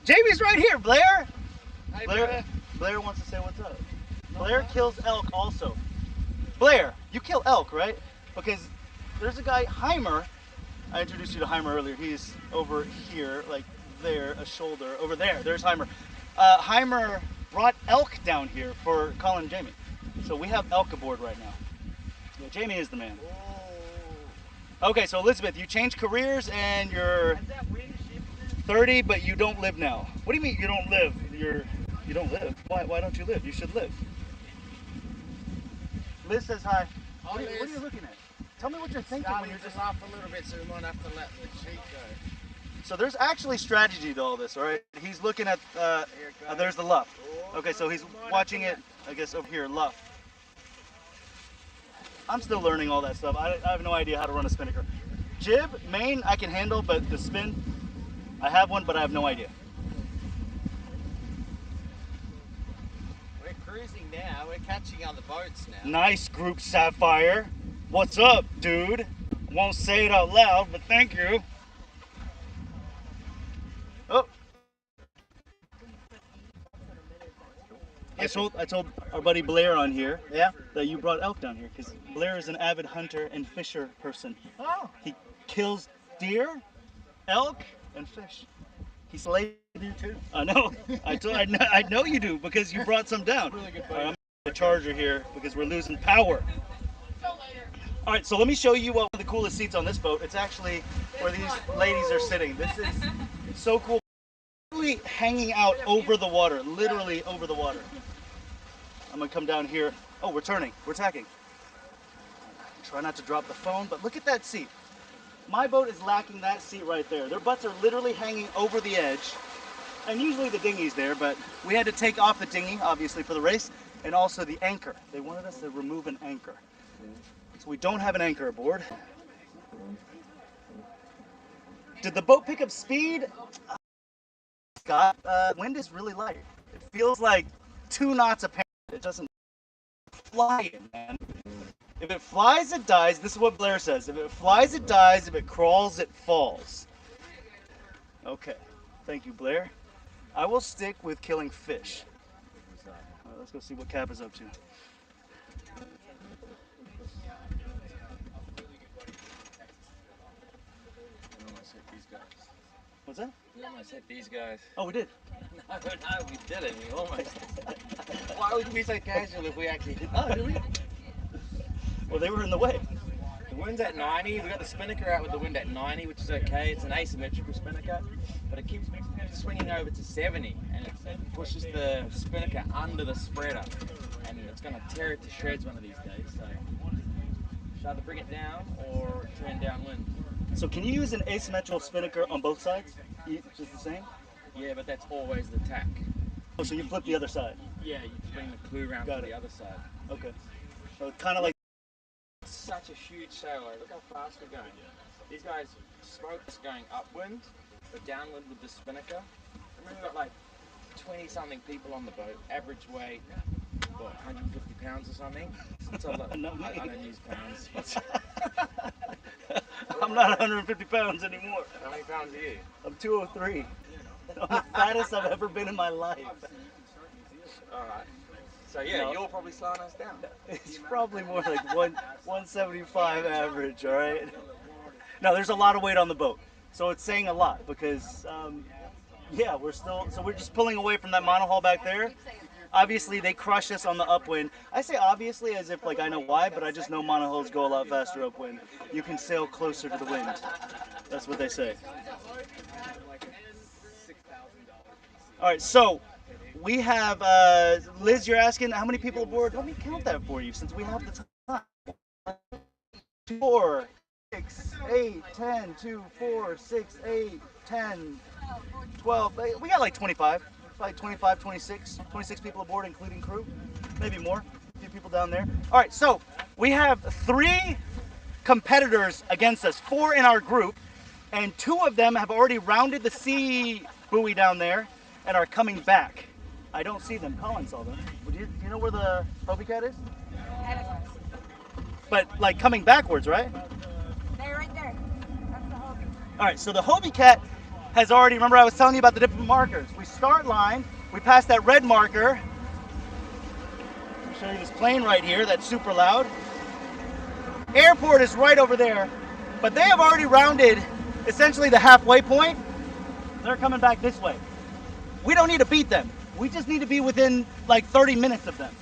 Jamie's right here, Blair. Hey, Blair wants to say what's up. Blair kills elk also. Blair, you kill elk, right? Because there's a guy, Heimer. I introduced you to Heimer earlier. He's over here, there, a shoulder. Over there, there's Heimer. Heimer brought elk down here for Colin and Jamie. So we have elk aboard right now. Yeah, Jamie is the man. Okay, so Elizabeth, you changed careers and you're 30, but you don't live now. What do you mean you don't live? You don't live? Why don't you live? You should live. Liz says hi. What are you looking at? Tell me what you're thinking when you're just off a little bit, so we might have to let the sheep go. So there's actually strategy to all this, all right? He's looking at, there's the luff. Okay, so he's watching it, I guess, over here, luff. I'm still learning all that stuff. I have no idea how to run a spinnaker. Jib, main, I can handle, but the spin, I have one, but I have no idea. We're cruising now. We're catching other boats now. Nice, Group Sapphire. What's up, dude? Won't say it out loud, but thank you. Oh. I told our buddy Blair on here that you brought elk down here because Blair is an avid hunter and fisher person. Oh. He kills deer, elk, and fish. He slays deer too. I know. I know you do because you brought some down. Really good All right, I'm the charger here because we're losing power. All right, so let me show you one of the coolest seats on this boat. It's actually where these ladies are sitting. This is so cool. Literally hanging out over the water, literally over the water. I'm gonna come down here. Oh, we're turning, we're tacking. Try not to drop the phone, but look at that seat. My boat is lacking that seat right there. Their butts are literally hanging over the edge. And usually the dinghy's there, but we had to take off the dinghy, obviously, for the race, and also the anchor. They wanted us to remove an anchor. So we don't have an anchor aboard. Did the boat pick up speed? Scott, wind is really light. It feels like 2 knots a pound. It doesn't fly in, man. If it flies, it dies. This is what Blair says. If it flies, it dies. If it crawls, it falls. Okay. Thank you, Blair. I will stick with killing fish. All right, let's go see what Cap is up to. What's that? We almost hit these guys. Oh, we did. No, we didn't. We almost. Why would we be so casual if we actually did? Oh, did we? Well, they were in the way. The wind's at 90. We've got the spinnaker out with the wind at 90, which is okay. It's an asymmetrical spinnaker, but it keeps swinging over to 70, and it pushes the spinnaker under the spreader, and it's going to tear it to shreds one of these days. So, should either bring it down or turn downwind. So can you use an asymmetrical spinnaker on both sides? Just the same? Yeah, but that's always the tack. Oh, so you flip the other side? Yeah, you bring the clue around to the other side. Okay. So kind of like... Such a huge sail. Look how fast we're going. These guys smoke us going upwind, but downwind with the spinnaker. Remember, we've got like 20 something people on the boat. Average weight, what, 150 pounds or something? That's a lot. I don't use pounds. I'm not 150 pounds anymore. How many pounds are you? I'm 203. I'm the fattest I've ever been in my life. Alright. So yeah, No. you're probably slowing us down. It's probably more like 175 average, all right? No, there's a lot of weight on the boat. So it's saying a lot because, yeah, we're just pulling away from that monohull back there. Obviously, they crush us on the upwind. I say obviously as if like I know why, but I just know monohulls go a lot faster upwind. You can sail closer to the wind. That's what they say. All right, so we have, Liz, you're asking how many people aboard? Let me count that for you since we have the time. 4, 6, 8, 10, 2, 4, 6, 8, 10, 12. We got like 25. Probably 25, 26 people aboard, including crew. Maybe more. A few people down there. All right, so we have 3 competitors against us, 4 in our group, and 2 of them have already rounded the sea buoy down there and are coming back. I don't see them. Colin saw them. Do you know where the Hobie Cat is? But like coming backwards, right? They're right there. That's the Hobie. All right, so the Hobie Cat has already, remember I was telling you about the different markers. We start line, we pass that red marker. I'll show you this plane right here that's super loud. Airport is right over there, but they have already rounded essentially the halfway point. They're coming back this way. We don't need to beat them. We just need to be within like 30 minutes of them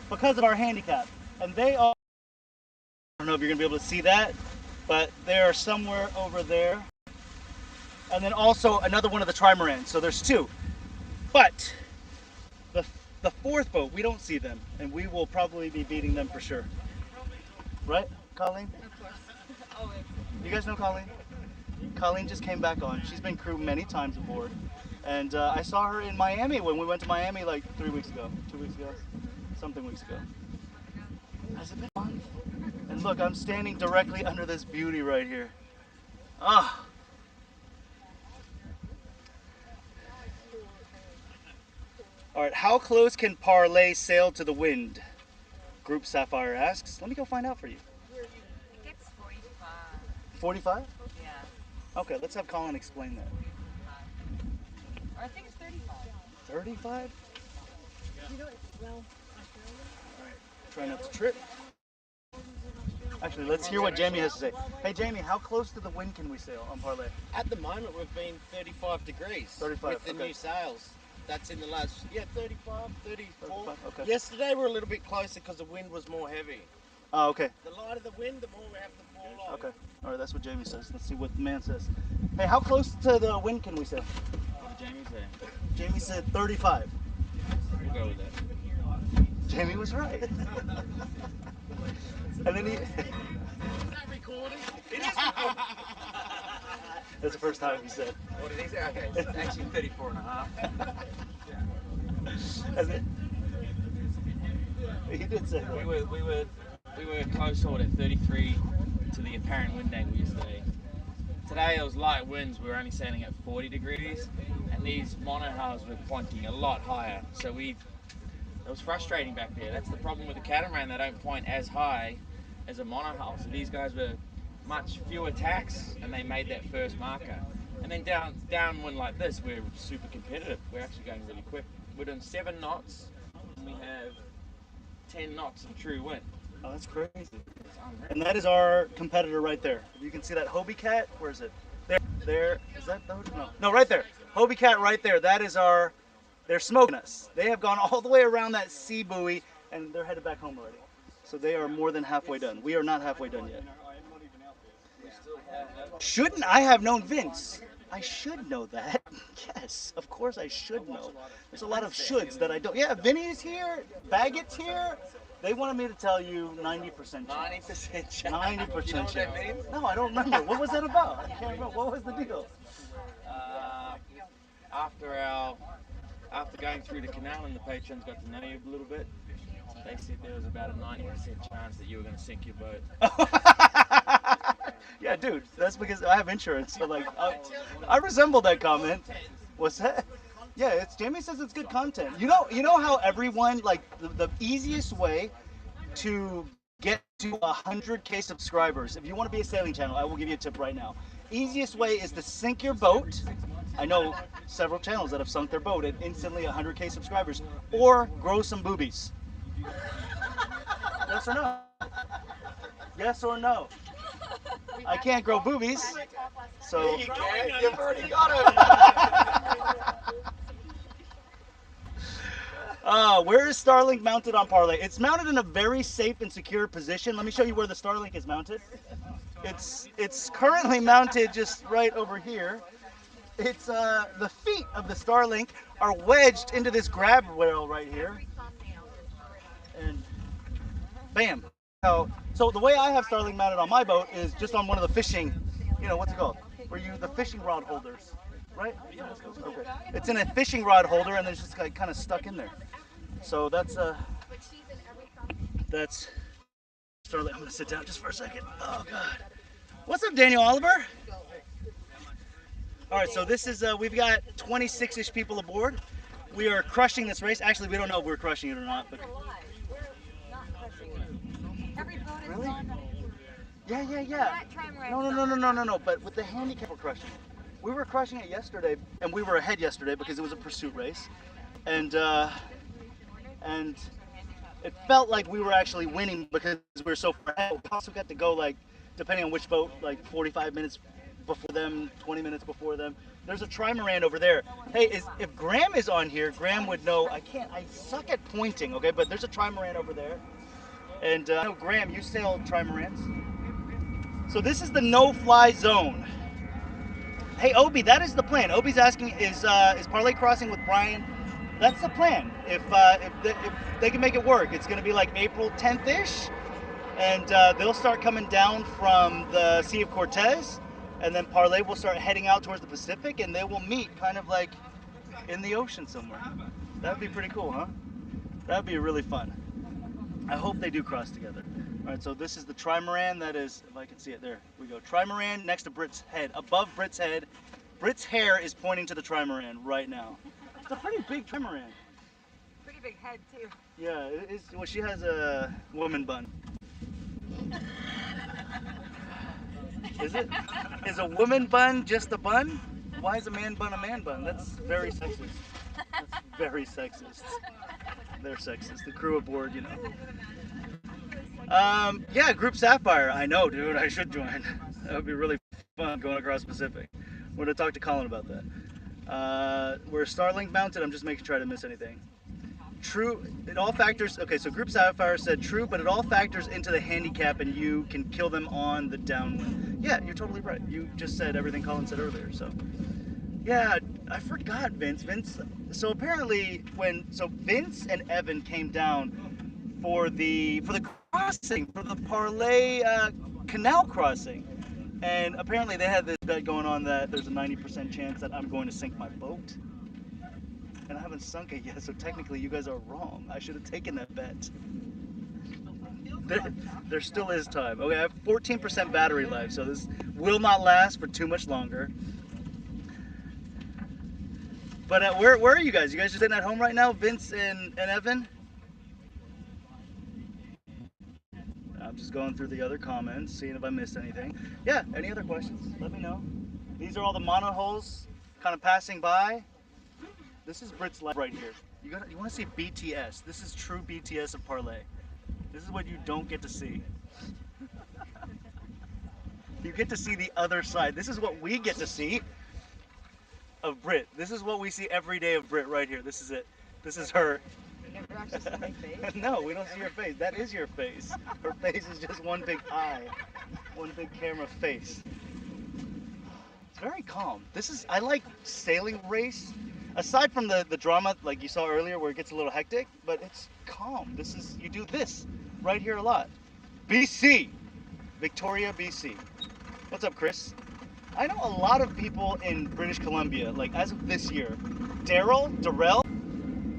because of our handicap. And they are, I don't know if you're gonna be able to see that, but they are somewhere over there. And then also another one of the trimarans. So there's 2. But the 4th boat, we don't see them, and we will probably be beating them for sure. Right, Colleen? Of course. Always. You guys know Colleen? Colleen just came back on. She's been crew many times aboard. And I saw her in Miami when we went to Miami like 3 weeks ago, 2 weeks ago, something weeks ago. Has it been a month? And look, I'm standing directly under this beauty right here. Ah. All right, how close can Parlay sail to the wind? Group Sapphire asks. Let me go find out for you. I think it's 45. 45? Yeah. Okay, let's have Colin explain that. Or I think it's 35. 35? You know, well, All right, try not to trip. Actually, let's hear what Jamie has to say. Hey, Jamie, how close to the wind can we sail on Parlay? At the moment, we've been 35 degrees 35, with the okay. new sails. That's in the last, 35, 34. 35, okay. Yesterday, we're a little bit closer because the wind was more heavy. Oh, okay. The lighter the wind, the more we have to fall off. Okay. All right, that's what Jamie says. Let's see what the man says. Hey, how close to the wind can we sail? What did Jamie say? Jamie said 35. We'll go with that. Jamie was right. And then he... Is that recording? It is recording. That's the first time he said. What did he say? Okay, it's actually 34 and a half. And then, he did say that. We were close hauled at 33 to the apparent wind angle yesterday. Today it was light winds. We were only sailing at 40 degrees, and these monohulls were pointing a lot higher. So it was frustrating back there. That's the problem with the catamaran. They don't point as high as a monohull. So these guys were much fewer tacks, and they made that first marker. And then downwind like this, we're super competitive. We're actually going really quick. We're doing 7 knots, and we have 10 knots of true wind. Oh, that's crazy. It's unreal. And that is our competitor right there. You can see that Hobie Cat. Where is it? There. Is that the Hobie? No. No, right there. Hobie Cat right there. That is our... They're smoking us. They have gone all the way around that sea buoy, and they're headed back home already. So they are more than halfway done. We are not halfway done yet. Shouldn't I have known Vince? I should know that. Yes, of course I should know. There's a lot of shoulds that I don't. Yeah, Vinny's here. Baggett's here. They wanted me to tell you 90% chance. 90% chance. 90% You know what that chance. means? No, I don't remember. What was that about? I can't remember. What was the deal? Uh, after going through the canal and the patrons got to know you a little bit, they said there was about a 90% chance that you were going to sink your boat. Yeah, dude, that's because I have insurance. So like, I resemble that comment. What's that? Yeah, it's Jamie says it's good content. You know how everyone like the easiest way to get to 100K subscribers. If you want to be a sailing channel, I will give you a tip right now. Easiest way is to sink your boat. I know several channels that have sunk their boat at instantly 100K subscribers, or grow some boobies. Yes or no? Yes or no? I can't grow boobies, so. You can't. You've already got Where is Starlink mounted on Parlay? It's mounted in a very safe and secure position. Let me show you where the Starlink is mounted. It's currently mounted just right over here. It's the feet of the Starlink are wedged into this grab rail right here, and bam. So the way I have Starlink mounted on my boat is just on one of the fishing, what's it called? Where you the fishing rod holders, right? Okay. It's in a fishing rod holder, and it's just like kind of stuck in there. So that's Starlink. I'm gonna sit down just for a second. Oh God. What's up, Daniel Oliver? All right, so this is we've got 26-ish people aboard. We are crushing this race. Actually, we don't know if we're crushing it or not, but Every boat is really? on. Yeah. No. But with the handicap, we're crushing it. We were crushing it yesterday, and we were ahead yesterday because it was a pursuit race, and it felt like we were actually winning because we were so far ahead. We also got to go like, depending on which boat, like 45 minutes before them, 20 minutes before them. There's a trimaran over there. Hey, if Graham is on here, Graham would know. I suck at pointing, okay? But there's a trimaran over there. And I know, Graham, you sail trimarans. So this is the no-fly zone. Hey, Obi, that is the plan. Obi's asking, is Parlay crossing with Brian? That's the plan. If they can make it work, it's going to be like April 10th-ish, and they'll start coming down from the Sea of Cortez, and then Parlay will start heading out towards the Pacific, and they will meet kind of like in the ocean somewhere. That'd be pretty cool, huh? That'd be really fun. I hope they do cross together. All right, so this is the trimaran. That is, if I can see it, there we go. Trimaran next to Britt's head, above Britt's head. Britt's hair is pointing to the trimaran right now. It's a pretty big trimaran. Pretty big head too. Yeah, it is. Well, she has a woman bun. Is it? Is a woman bun just a bun? Why is a man bun? That's very sexist. That's very sexist. They're sexist. The crew aboard, Yeah, Group Sapphire. I know, dude. I should join. That would be really fun going across Pacific. We're gonna talk to Colin about that. We're Starlink mounted. I'm just making sure I didn't miss anything. True. It all factors. Okay, so Group Sapphire said true, but it all factors into the handicap, and you can kill them on the downwind. Yeah, you're totally right. You just said everything Colin said earlier. So, yeah, I forgot Vince. So apparently, Vince and Evan came down for the crossing, for the Parlay canal crossing, and apparently they had this bet going on that there's a 90% chance that I'm going to sink my boat, and I haven't sunk it yet. So technically, you guys are wrong. I should have taken that bet. There still is time. Okay, I have 14% battery life, so this will not last for too much longer. But where are you guys? You guys just sitting at home right now, Vince and Evan? I'm just going through the other comments, seeing if I missed anything. Yeah, any other questions? Let me know. These are all the monohulls kind of passing by. This is Britt's life right here. You want to see BTS. This is true BTS of Parlay. This is what you don't get to see. You get to see the other side. This is what we get to see of Britt. This is what we see every day of Britt right here. This is it. This is her. You never actually see my face. No, we don't see her face. That is your face. Her face is just one big eye. one big camera face. It's very calm. I like sailing race. Aside from the drama like you saw earlier where it gets a little hectic, but it's calm. You do this right here a lot. BC, Victoria, BC. What's up, Chris? I know a lot of people in British Columbia, like as of this year. Darrell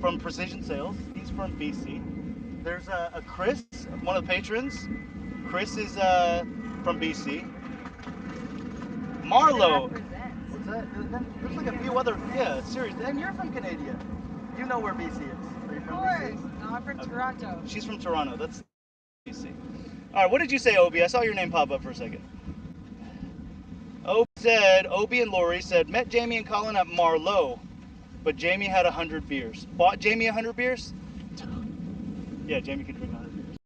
from Precision Sales, he's from BC. There's a Chris, one of the patrons. Chris is from BC. Marlo. What's that? There's like a few other, yeah, serious. And you're from Canada. You know where BC is. Are you from BC? No, I'm from Toronto. She's from Toronto. That's BC. All right, what did you say, Obi? I saw your name pop up for a second. Obi and Lori said, met Jamie and Colin at Marlowe, but Jamie had 100 beers. Bought Jamie 100 beers? Yeah, Jamie can drink 100 beers.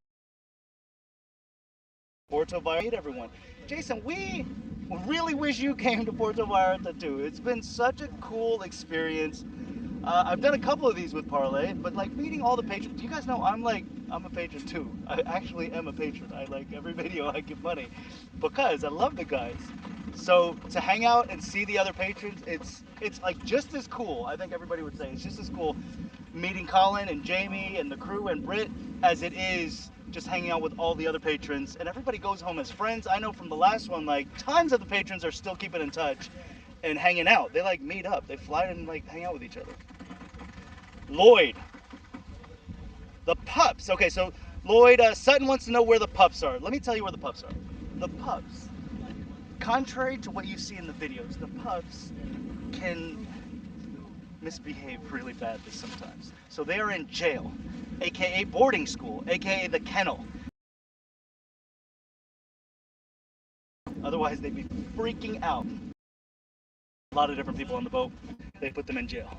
Puerto Vallarta, everyone. Jason, we really wish you came to Puerto Vallarta too. It's been such a cool experience. I've done a couple of these with Parlay, but like meeting all the patrons. You guys know I'm a patron too. I actually am a patron. I like every video I give money because I love the guys. So to hang out and see the other patrons, it's like just as cool. I think everybody would say it's just as cool meeting Colin and Jamie and the crew and Britt as it is just hanging out with all the other patrons. And everybody goes home as friends. I know from the last one, like tons of the patrons are still keeping in touch and hanging out. They like meet up. They fly and like hang out with each other. Lloyd, the pups. Okay, so Lloyd, Sutton wants to know where the pups are. Let me tell you where the pups are. The pups, contrary to what you see in the videos, the pups can misbehave really badly sometimes. So they are in jail, aka boarding school, aka the kennel. Otherwise, they'd be freaking out. A lot of different people on the boat, they put them in jail.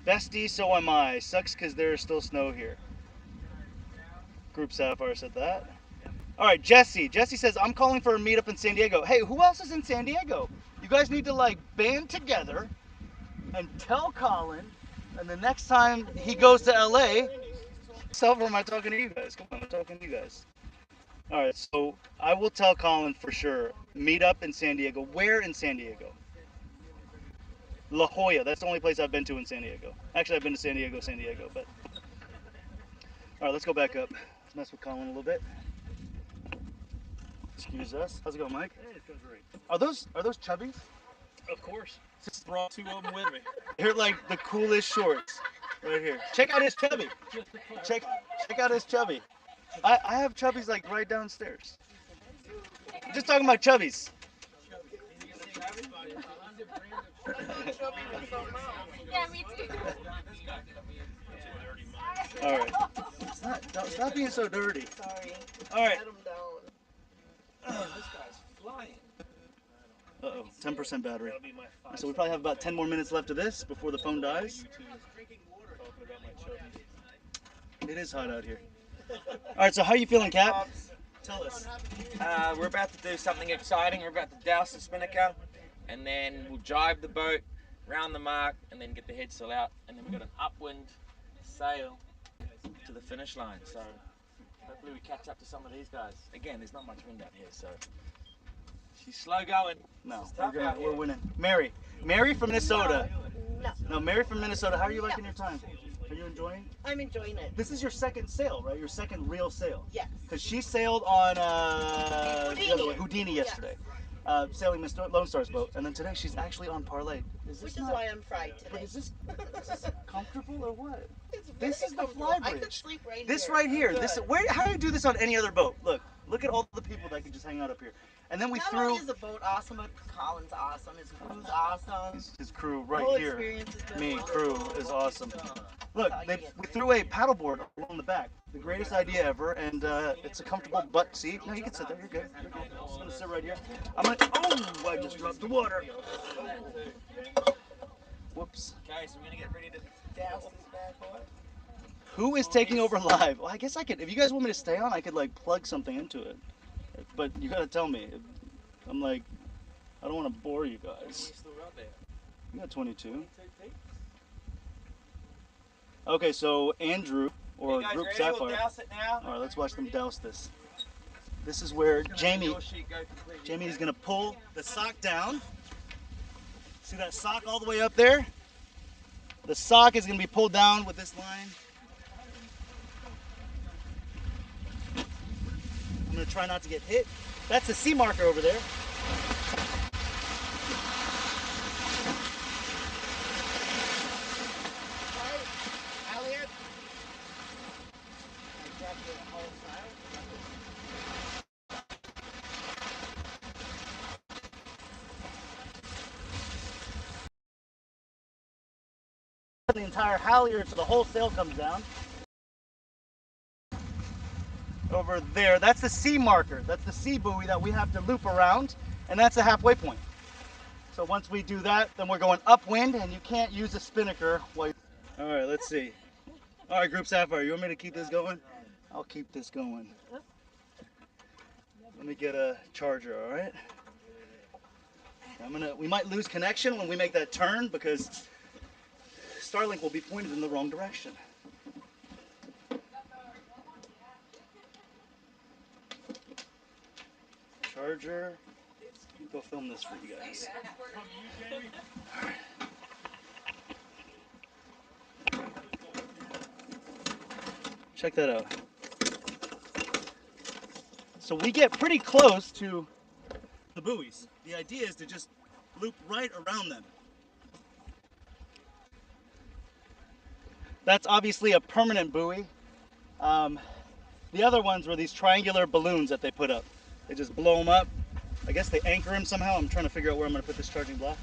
Bestie, so am I. Sucks because there's still snow here. Group Sapphire said that. All right, Jesse. Jesse says, I'm calling for a meetup in San Diego. Hey, who else is in San Diego? You guys need to like band together and tell Colin, and the next time he goes to LA, or am I talking to you guys? Come on, I'm talking to you guys. All right, so I will tell Colin for sure. Meet up in San Diego. Where in San Diego? La Jolla. That's the only place I've been to in San Diego. Actually, I've been to San Diego, but. All right, let's go back up. Let's mess with Colin a little bit. Excuse us. How's it going, Mike? Hey, it's going great. Are those chubbies? Of course. Just brought two of them with me. They're like the coolest shorts. Right here. Check out his chubby. Check out his chubby. I have chubbies like right downstairs. I'm just talking about chubbies. Yeah, me too. All right. Stop being so dirty. Sorry. All right. Let him down. This guy's flying. Uh-oh. 10% battery. That'll be my five. So we probably have about 10 more minutes left of this before the phone dies. Drinking water. Talking about my chubbies. It is hot out here. All right. So how are you feeling, Cap? Tell us. We're about to do something exciting. We're about to douse the spinnaker, and then we'll jibe the boat round the mark, and then get the head sail out, and then we've got an upwind sail to the finish line. So hopefully we catch up to some of these guys. Again, there's not much wind out here, so she's slow going. No, It's tough out we're here. winning. Mary from Minnesota. No, No, Mary from Minnesota. How are you liking your time? Are you enjoying? I'm enjoying it. This is your second sail, right? Your second real sail. Yes. Because she sailed on the other way, Houdini yesterday, sailing Miss Lone Star's boat, and then today she's actually on Parlay. Which is why I'm fried today. But is this comfortable or what? It's This very is the comfortable. fly I could bridge. sleep right This here. right here. Good. This how do you do this on any other boat? Look at all the people that could just hang out up here. And then we Not threw only is the boat awesome, but Colin's awesome. His crew's awesome. his crew The right whole here. experience has been Me, wonderful. crew is awesome. Look, we threw a paddleboard along the back. The greatest idea ever, and it's a comfortable butt seat. No, you can sit there. You're good. You're good. I'm just gonna sit right here. I just dropped the water. Whoops. Okay, so we're gonna get ready to douse this bad boy. Who is taking over live? Well, I guess I could. If you guys want me to stay on, I could like plug something into it. But you gotta tell me. I'm like, I don't want to bore you guys. Still right there. You got 22. Okay, so Andrew or You guys Group ready? Sapphire. We'll douse it now. All right, let's watch them douse this. This is where Jamie Your sheet go completely is back. going to pull the sock down. See that sock all the way up there? The sock is going to be pulled down with this line. I'm going to try not to get hit. That's the C marker over there. Elliot. The entire halyard so the whole sail comes down. Over there, that's the C marker. That's the C buoy that we have to loop around, and that's the halfway point. So once we do that, then we're going upwind, and you can't use a spinnaker while. All right, let's see. All right, Group Sapphire, you want me to keep this going? I'll keep this going. Let me get a charger, all right? We might lose connection when we make that turn because Starlink will be pointed in the wrong direction. Charger. Let me go film this for you guys. All right. Check that out. So we get pretty close to the buoys. The idea is to just loop right around them. That's obviously a permanent buoy. The other ones were these triangular balloons that they put up. They just blow them up. I guess they anchor them somehow. I'm trying to figure out where I'm going to put this charging block.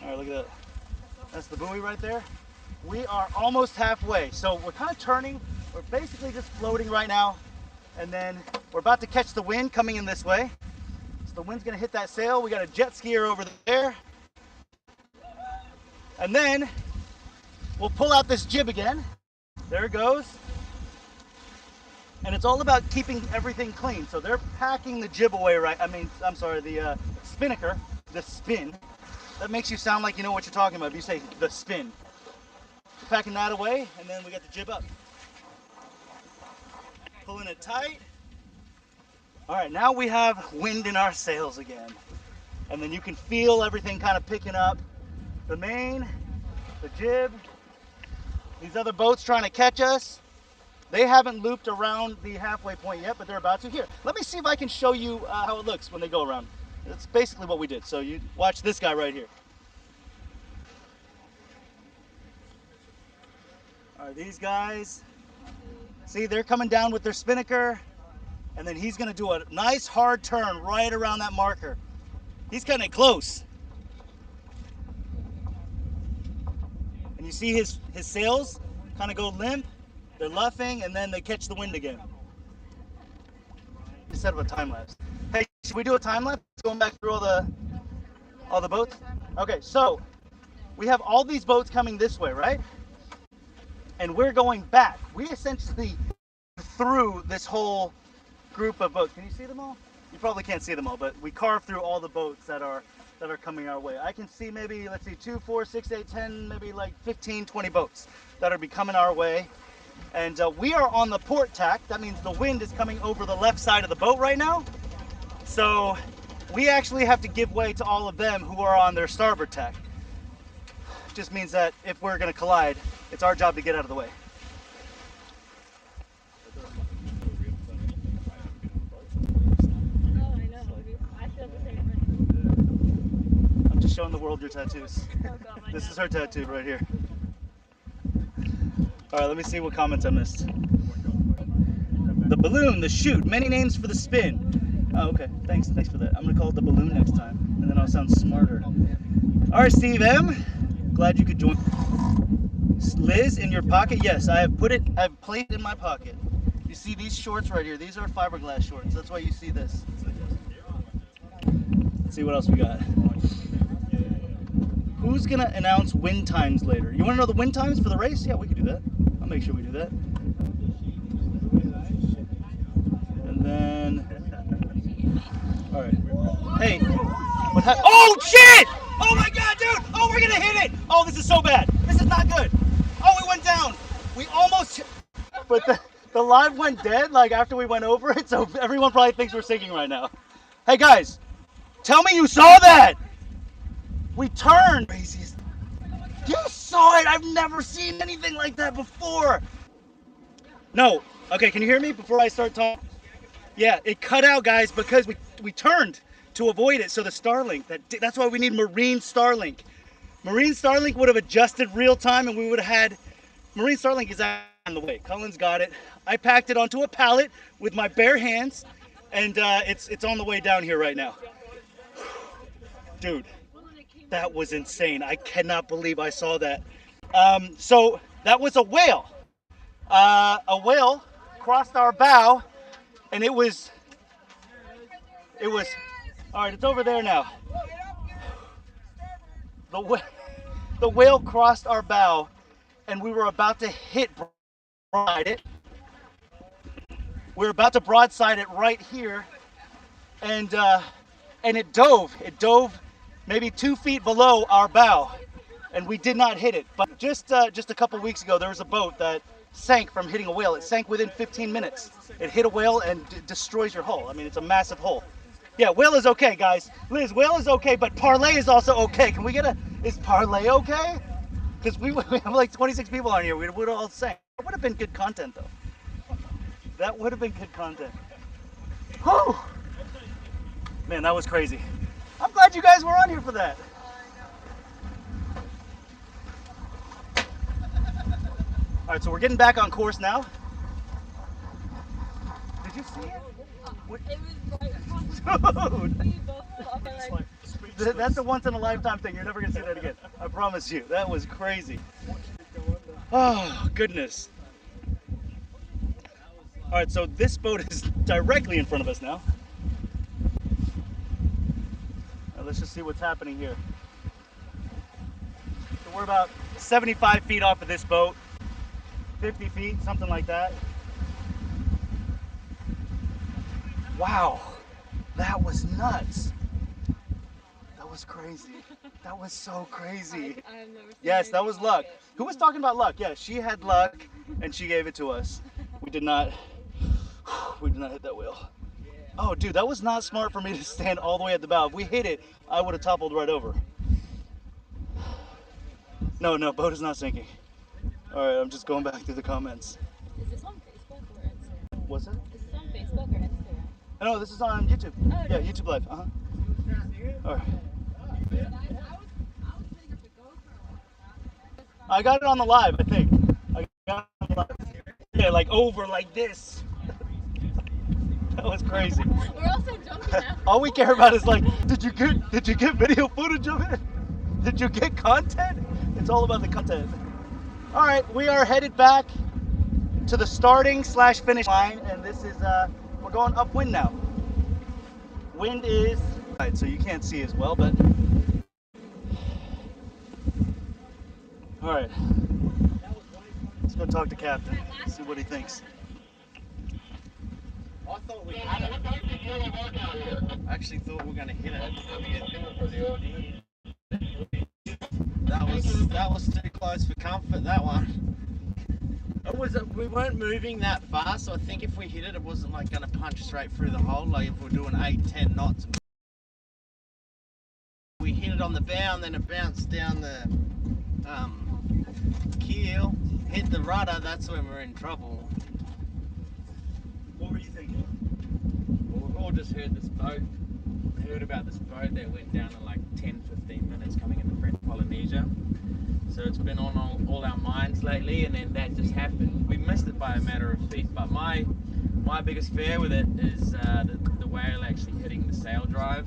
All right, look at that. That's the buoy right there. We are almost halfway. So we're kind of turning. We're basically just floating right now. And then we're about to catch the wind coming in this way. So the wind's going to hit that sail. We got a jet skier over there. And then we'll pull out this jib again. There it goes. And it's all about keeping everything clean. So they're packing the jib away the spinnaker, the spin. That makes you sound like you know what you're talking about if you say the spin. We're packing that away, and then we got the jib up. Pulling it tight. All right, now we have wind in our sails again. And then you can feel everything kind of picking up. The main, the jib, these other boats trying to catch us. They haven't looped around the halfway point yet, but they're about to. Here, let me see if I can show you how it looks when they go around. That's basically what we did. So you watch this guy right here. All right, these guys, see, they're coming down with their spinnaker, and then he's gonna do a nice hard turn right around that marker. He's kind of close. And you see his sails kind of go limp. They're luffing, and then they catch the wind again. Instead of a time lapse. Hey, should we do a time lapse? Going back through all the boats? Okay, so we have all these boats coming this way, right? And we're going back. We essentially through this whole group of boats. Can you see them all? You probably can't see them all, but we carved through all the boats that are coming our way. I can see maybe, let's see, 2, 4, 6, 8, 10, maybe like 15, 20 boats that are coming our way. And we are on the port tack. That means the wind is coming over the left side of the boat right now. So we actually have to give way to all of them who are on their starboard tack. Just means that if we're going to collide, it's our job to get out of the way. Oh, I know. I feel the same way. I'm just showing the world your tattoos. Oh, God, my This God. is her tattoo right here. All right, let me see what comments I missed. The balloon, the chute, many names for the spin. Oh, okay, thanks for that. I'm gonna call it the balloon next time, and then I'll sound smarter. All right, Steve M, glad you could join. Liz, in your pocket? Yes, I've placed it in my pocket. You see these shorts right here? These are fiberglass shorts. That's why you see this. Let's see what else we got. Who's gonna announce wind times later? You wanna know the wind times for the race? Yeah, we can do that. I'll make sure we do that. And then, all right. Hey, what happened? Oh shit! Oh my God, dude! Oh, we're gonna hit it! Oh, this is so bad. This is not good. Oh, we went down. We almost, but The live went dead like after we went over it, so everyone probably thinks we're singing right now. Hey guys, tell me you saw that! We turned! Craziest. You saw it! I've never seen anything like that before! No. Okay, can you hear me before I start talking? Yeah, it cut out, guys, because we turned to avoid it. So the Starlink, that's why we need Marine Starlink. Marine Starlink would have adjusted real time and we would have had... Marine Starlink is on the way. Cullen's got it. I packed it onto a pallet with my bare hands, and it's on the way down here right now. Dude, that was insane. I cannot believe I saw that. So that was a whale. A whale crossed our bow, and it was, all right, it's over there now. The whale crossed our bow, and we were about to broadside it. We were about to broadside it right here, and it dove. It dove maybe 2 feet below our bow, and we did not hit it. But just a couple weeks ago, there was a boat that sank from hitting a whale. It sank within 15 minutes. It hit a whale and destroys your hull. I mean, it's a massive hull. Yeah, whale is okay, guys. Liz, whale is okay, but parlay is also okay. Can we get is parlay okay? Because we have like 26 people on here. We would all sank. That would have been good content, though. That would have been good content. Whew. Man, that was crazy. I'm glad you guys were on here for that. All right, so we're getting back on course now. Did you see it? It was right across. Dude, We both saw it, like, that's a once in a lifetime thing. You're never gonna see that again. I promise you. That was crazy. Oh, goodness. All right, so this boat is directly in front of us now. Now let's just see what's happening here. So we're about 75 feet off of this boat, 50 feet, something like that. Wow, that was nuts. That was crazy. That was so crazy. I've never seen Yes, that was anything luck. like it. Who was talking about luck? Yeah, she had luck and she gave it to us. We did not hit that whale. Oh, dude, that was not smart for me to stand all the way at the bow. If we hit it, I would have toppled right over. No, boat is not sinking. All right, I'm just going back through the comments. Is this on Facebook or Instagram? What's that? Is this on Facebook or Instagram? No, this is on YouTube. Oh, Yeah, no. YouTube Live. All right. I got it on the live, I think. I got it on the live. Yeah, like over like this. That was crazy. We're also jumping now. All we care about is like, did you get video footage of it? Did you get content? It's all about the content. All right, we are headed back to the starting/finish line, and this is we're going upwind now. Wind is right, so you can't see as well, but all right. Let's go talk to Captain. See what he thinks. I thought we had it. I actually thought we were going to hit it. That was too close for comfort, that one. We weren't moving that fast, so I think if we hit it, it wasn't like going to punch straight through the hull, like if we're doing 8-10 knots. We hit it on the bow and then it bounced down the keel, hit the rudder, that's when we're in trouble. What were you thinking? Well, we've all just heard about this boat that went down in like 10-15 minutes coming into Polynesia. So it's been on all our minds lately, and then that just happened. We missed it by a matter of feet, but my biggest fear with it is the whale actually hitting the sail drive,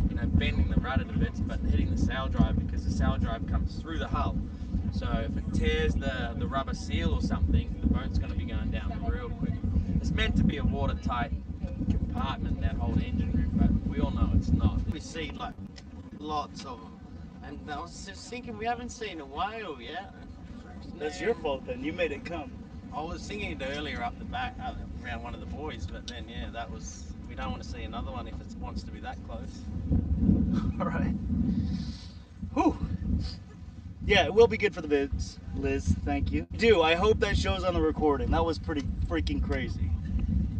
you know, bending the rudder to bits, but hitting the sail drive, because the sail drive comes through the hull. So if it tears the rubber seal or something, the boat's going to be going down real quick. It's meant to be a watertight compartment, that whole engine room, but we all know it's not. We see like lots of them. And I was just thinking, we haven't seen a whale yet. That's your fault then. You made it come. I was thinking it earlier up the back, around one of the buoys, but then yeah, we don't want to see another one if it wants to be that close. All right. Whew. Yeah, it will be good for the vids, Liz. Thank you. I hope that shows on the recording. That was pretty freaking crazy.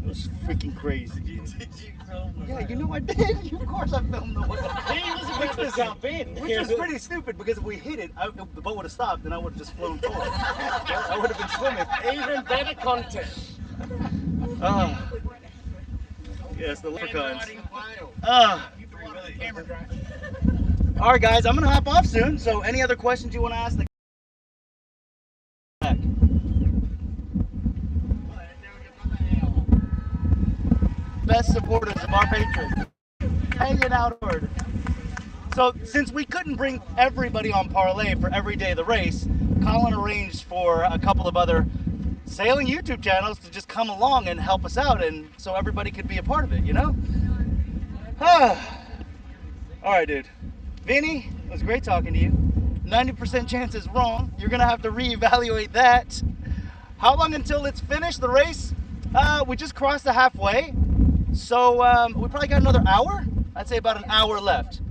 It was freaking crazy. Did you film the Yeah, whale? you know I did. Of course I filmed the whale. He was about to jump in. Which was pretty stupid because if we hit it, the boat would have stopped and I would have just flown forward. I would have been swimming. Even better content. Ah. Yes, the leprechauns. Riding whale. Ah. All right, guys, I'm gonna hop off soon. So, any other questions you want to ask? Best supporters of our patrons, hanging out. So, since we couldn't bring everybody on parlay for every day of the race, Colin arranged for a couple of other sailing YouTube channels to just come along and help us out, and so everybody could be a part of it, you know? All right, dude. Vinny, it was great talking to you. 90% chance is wrong. You're gonna have to reevaluate that. How long until it's finished, the race? We just crossed the halfway. So we probably got another hour? I'd say about an hour left.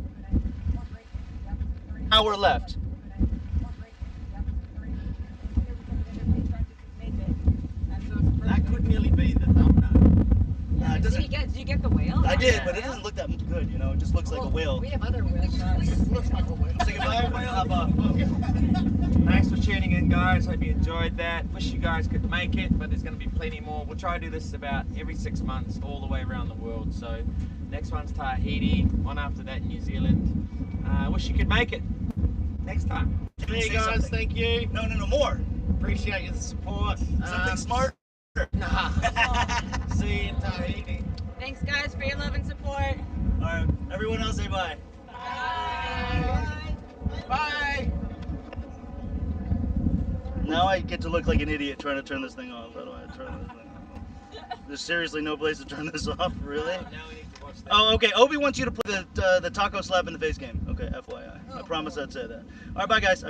Hour left. That could nearly be the thumbnail. It doesn't, Did you get the whale? I did, but it doesn't look that good, you know? It just looks like a whale. We have other whale shots. Looks like a whale. Say goodbye, hop off. Thanks for tuning in, guys. Hope you enjoyed that. Wish you guys could make it, but there's going to be plenty more. We'll try to do this about every 6 months, all the way around the world. So next one's Tahiti, one after that New Zealand. Wish you could make it next time. Hey guys, thank you. No, more. Appreciate your support. Something smart. Nah. See you in Tahiti. Thanks, guys, for your love and support. All right, everyone else say bye. Bye. Bye. Now I get to look like an idiot trying to turn this thing off. How do I turn this thing off? There's seriously no place to turn this off, really? Now we need to watch that. Oh, okay. Obi wants you to play the taco slap in the face game. Okay, FYI. I promise I'd say that. All right, bye, guys.